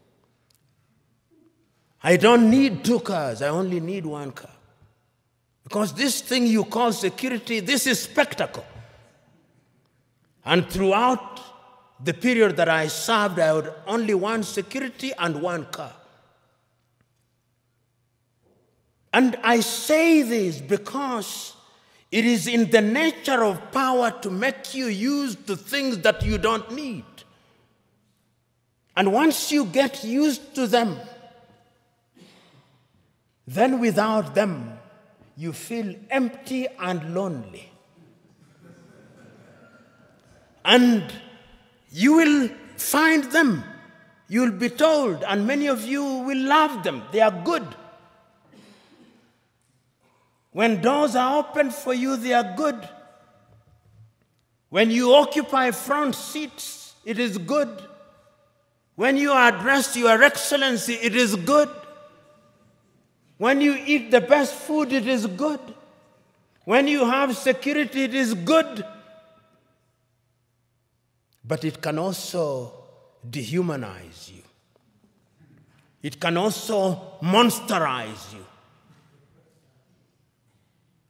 I don't need 2 cars, I only need 1 car. Because this thing you call security, this is spectacle. And throughout the period that I served, I had only 1 security and 1 car. And I say this because it is in the nature of power to make you use the things that you don't need. And once you get used to them, then without them, you feel empty and lonely. And you will find them. You will be told, and many of you will love them. They are good. When doors are opened for you, they are good. When you occupy front seats, it is good. When you are addressed Your Excellency, it is good. When you eat the best food, it is good. When you have security, it is good. But it can also dehumanize you. It can also monsterize you.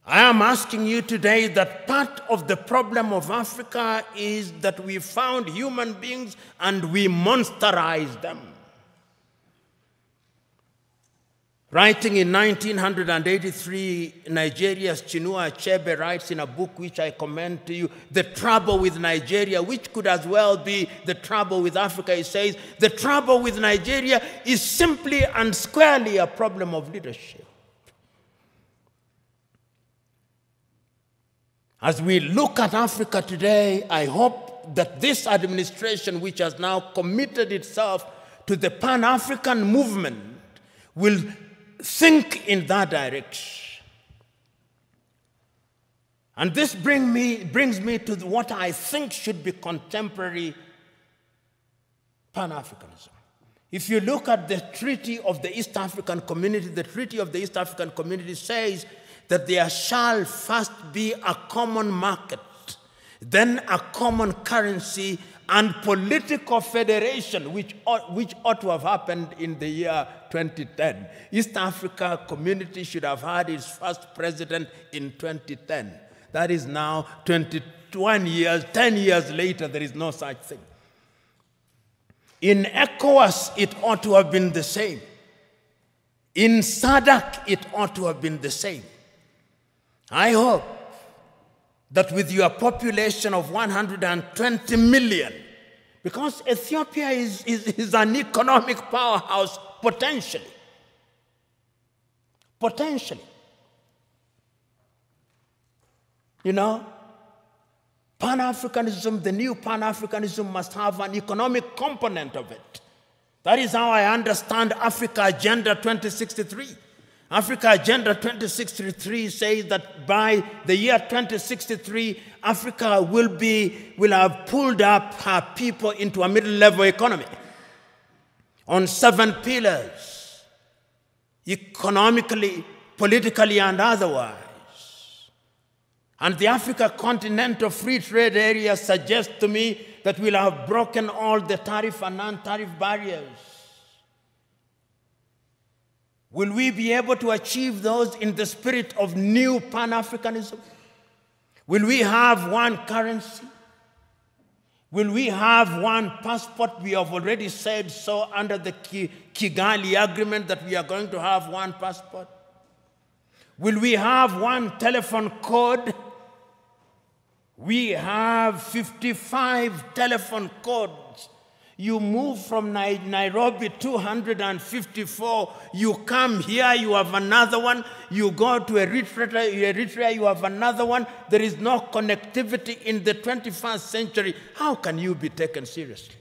I am asking you today that part of the problem of Africa is that we found human beings and we monsterize them. Writing in 1983, Nigeria's Chinua Achebe writes in a book which I commend to you, The Trouble with Nigeria, which could as well be the trouble with Africa. He says, the trouble with Nigeria is simply and squarely a problem of leadership. As we look at Africa today, I hope that this administration, which has now committed itself to the Pan-African movement, will think in that direction. And this brings me to what I think should be contemporary Pan-Africanism. If you look at the Treaty of the East African Community, the Treaty of the East African Community says that there shall first be a common market, then a common currency, and political federation, which ought to have happened in the year 2010. East Africa Community should have had its first president in 2010. That is now 21 years, 10 years later, there is no such thing. In ECOWAS, it ought to have been the same. In SADC, it ought to have been the same. I hope that with your population of 120 million, because Ethiopia is an economic powerhouse potentially. Potentially. You know, Pan-Africanism, the new Pan-Africanism must have an economic component of it. That is how I understand Africa Agenda 2063. Africa Agenda 2063 says that by the year 2063, Africa will have pulled up her people into a middle-level economy on 7 pillars, economically, politically, and otherwise. And the Africa Continental Free Trade Area suggests to me that we'll have broken all the tariff and non-tariff barriers. Will we be able to achieve those in the spirit of new Pan-Africanism? Will we have one currency? Will we have one passport? We have already said so under the Kigali Agreement that we are going to have one passport. Will we have one telephone code? We have 55 telephone codes. You move from Nairobi 254, you come here, you have another one, you go to Eritrea, you have another one. There is no connectivity in the 21st century. How can you be taken seriously?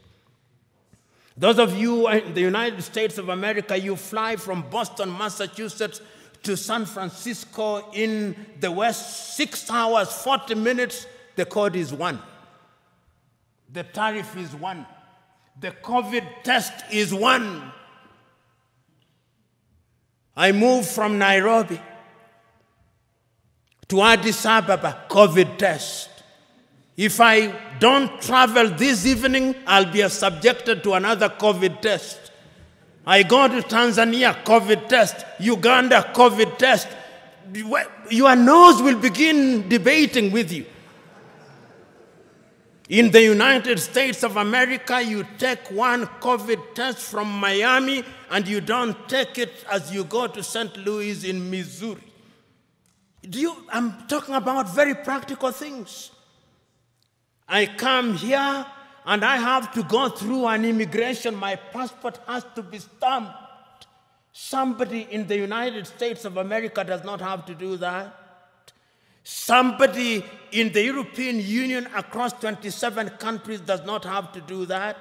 Those of you in the United States of America, you fly from Boston, Massachusetts to San Francisco in the West, 6 hours, 40 minutes, the code is 1. The tariff is 1. The COVID test is 1. I moved from Nairobi to Addis Ababa, COVID test. If I don't travel this evening, I'll be subjected to another COVID test. I go to Tanzania, COVID test. Uganda, COVID test. Your nose will begin debating with you. In the United States of America, you take one COVID test from Miami and you don't take it as you go to St. Louis in Missouri. I'm talking about very practical things. I come here and I have to go through an immigration. My passport has to be stamped Somebody in the United States of America does not have to do that. Somebody in the European Union across 27 countries does not have to do that.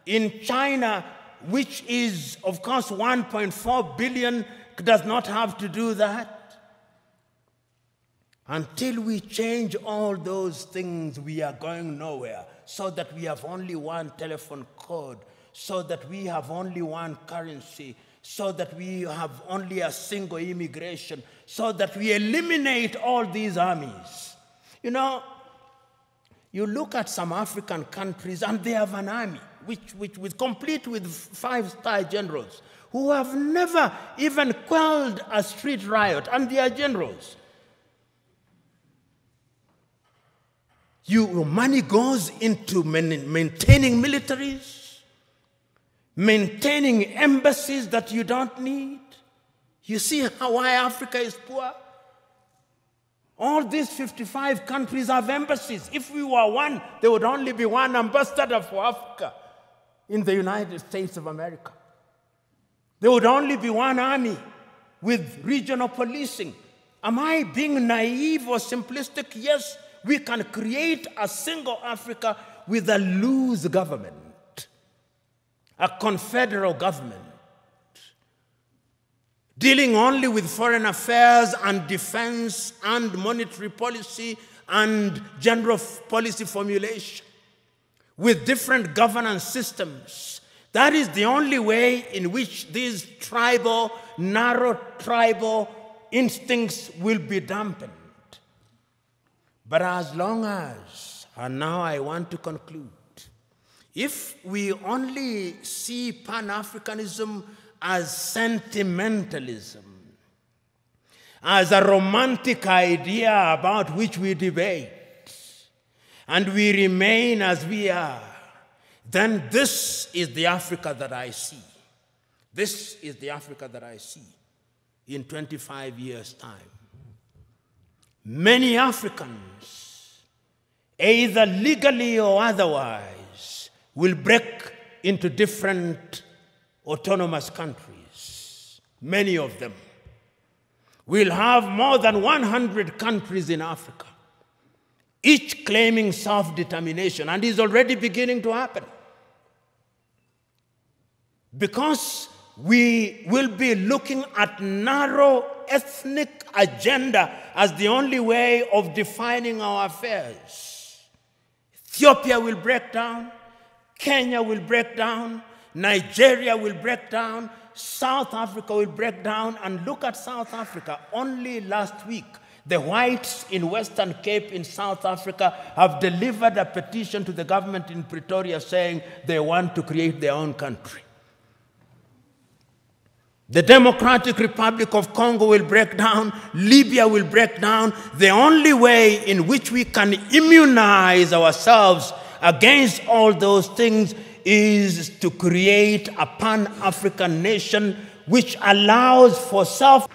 In China, which is, of course, 1.4 billion, does not have to do that. Until we change all those things, we are going nowhere, so that we have only one telephone code, so that we have only one currency, so that we have only a single immigration, so that we eliminate all these armies. You know, you look at some African countries and they have an army, which complete with 5-star generals, who have never even quelled a street riot, and they are generals. Money goes into maintaining militaries, maintaining embassies that you don't need. You see why Africa is poor? All these 55 countries have embassies. If we were one, there would only be one ambassador for Africa in the United States of America. There would only be one army with regional policing. Am I being naive or simplistic? Yes, we can create a single Africa with a loose government, a confederal government, dealing only with foreign affairs and defense and monetary policy and general policy formulation, with different governance systems. That is the only way in which these tribal, narrow tribal instincts will be dampened. But as long as, and now I want to conclude, if we only see Pan-Africanism as sentimentalism, as a romantic idea about which we debate, and we remain as we are, then this is the Africa that I see. This is the Africa that I see in 25 years' time. Many Africans, either legally or otherwise, will break into different autonomous countries. Many of them. We'll have more than 100 countries in Africa, each claiming self-determination, and is already beginning to happen. Because we will be looking at narrow ethnic agenda as the only way of defining our affairs. Ethiopia will break down, Kenya will break down, Nigeria will break down, South Africa will break down. And look at South Africa. Only last week, the whites in Western Cape in South Africa have delivered a petition to the government in Pretoria saying they want to create their own country. The Democratic Republic of Congo will break down. Libya will break down. The only way in which we can immunize ourselves against all those things is to create a Pan-African nation which allows for self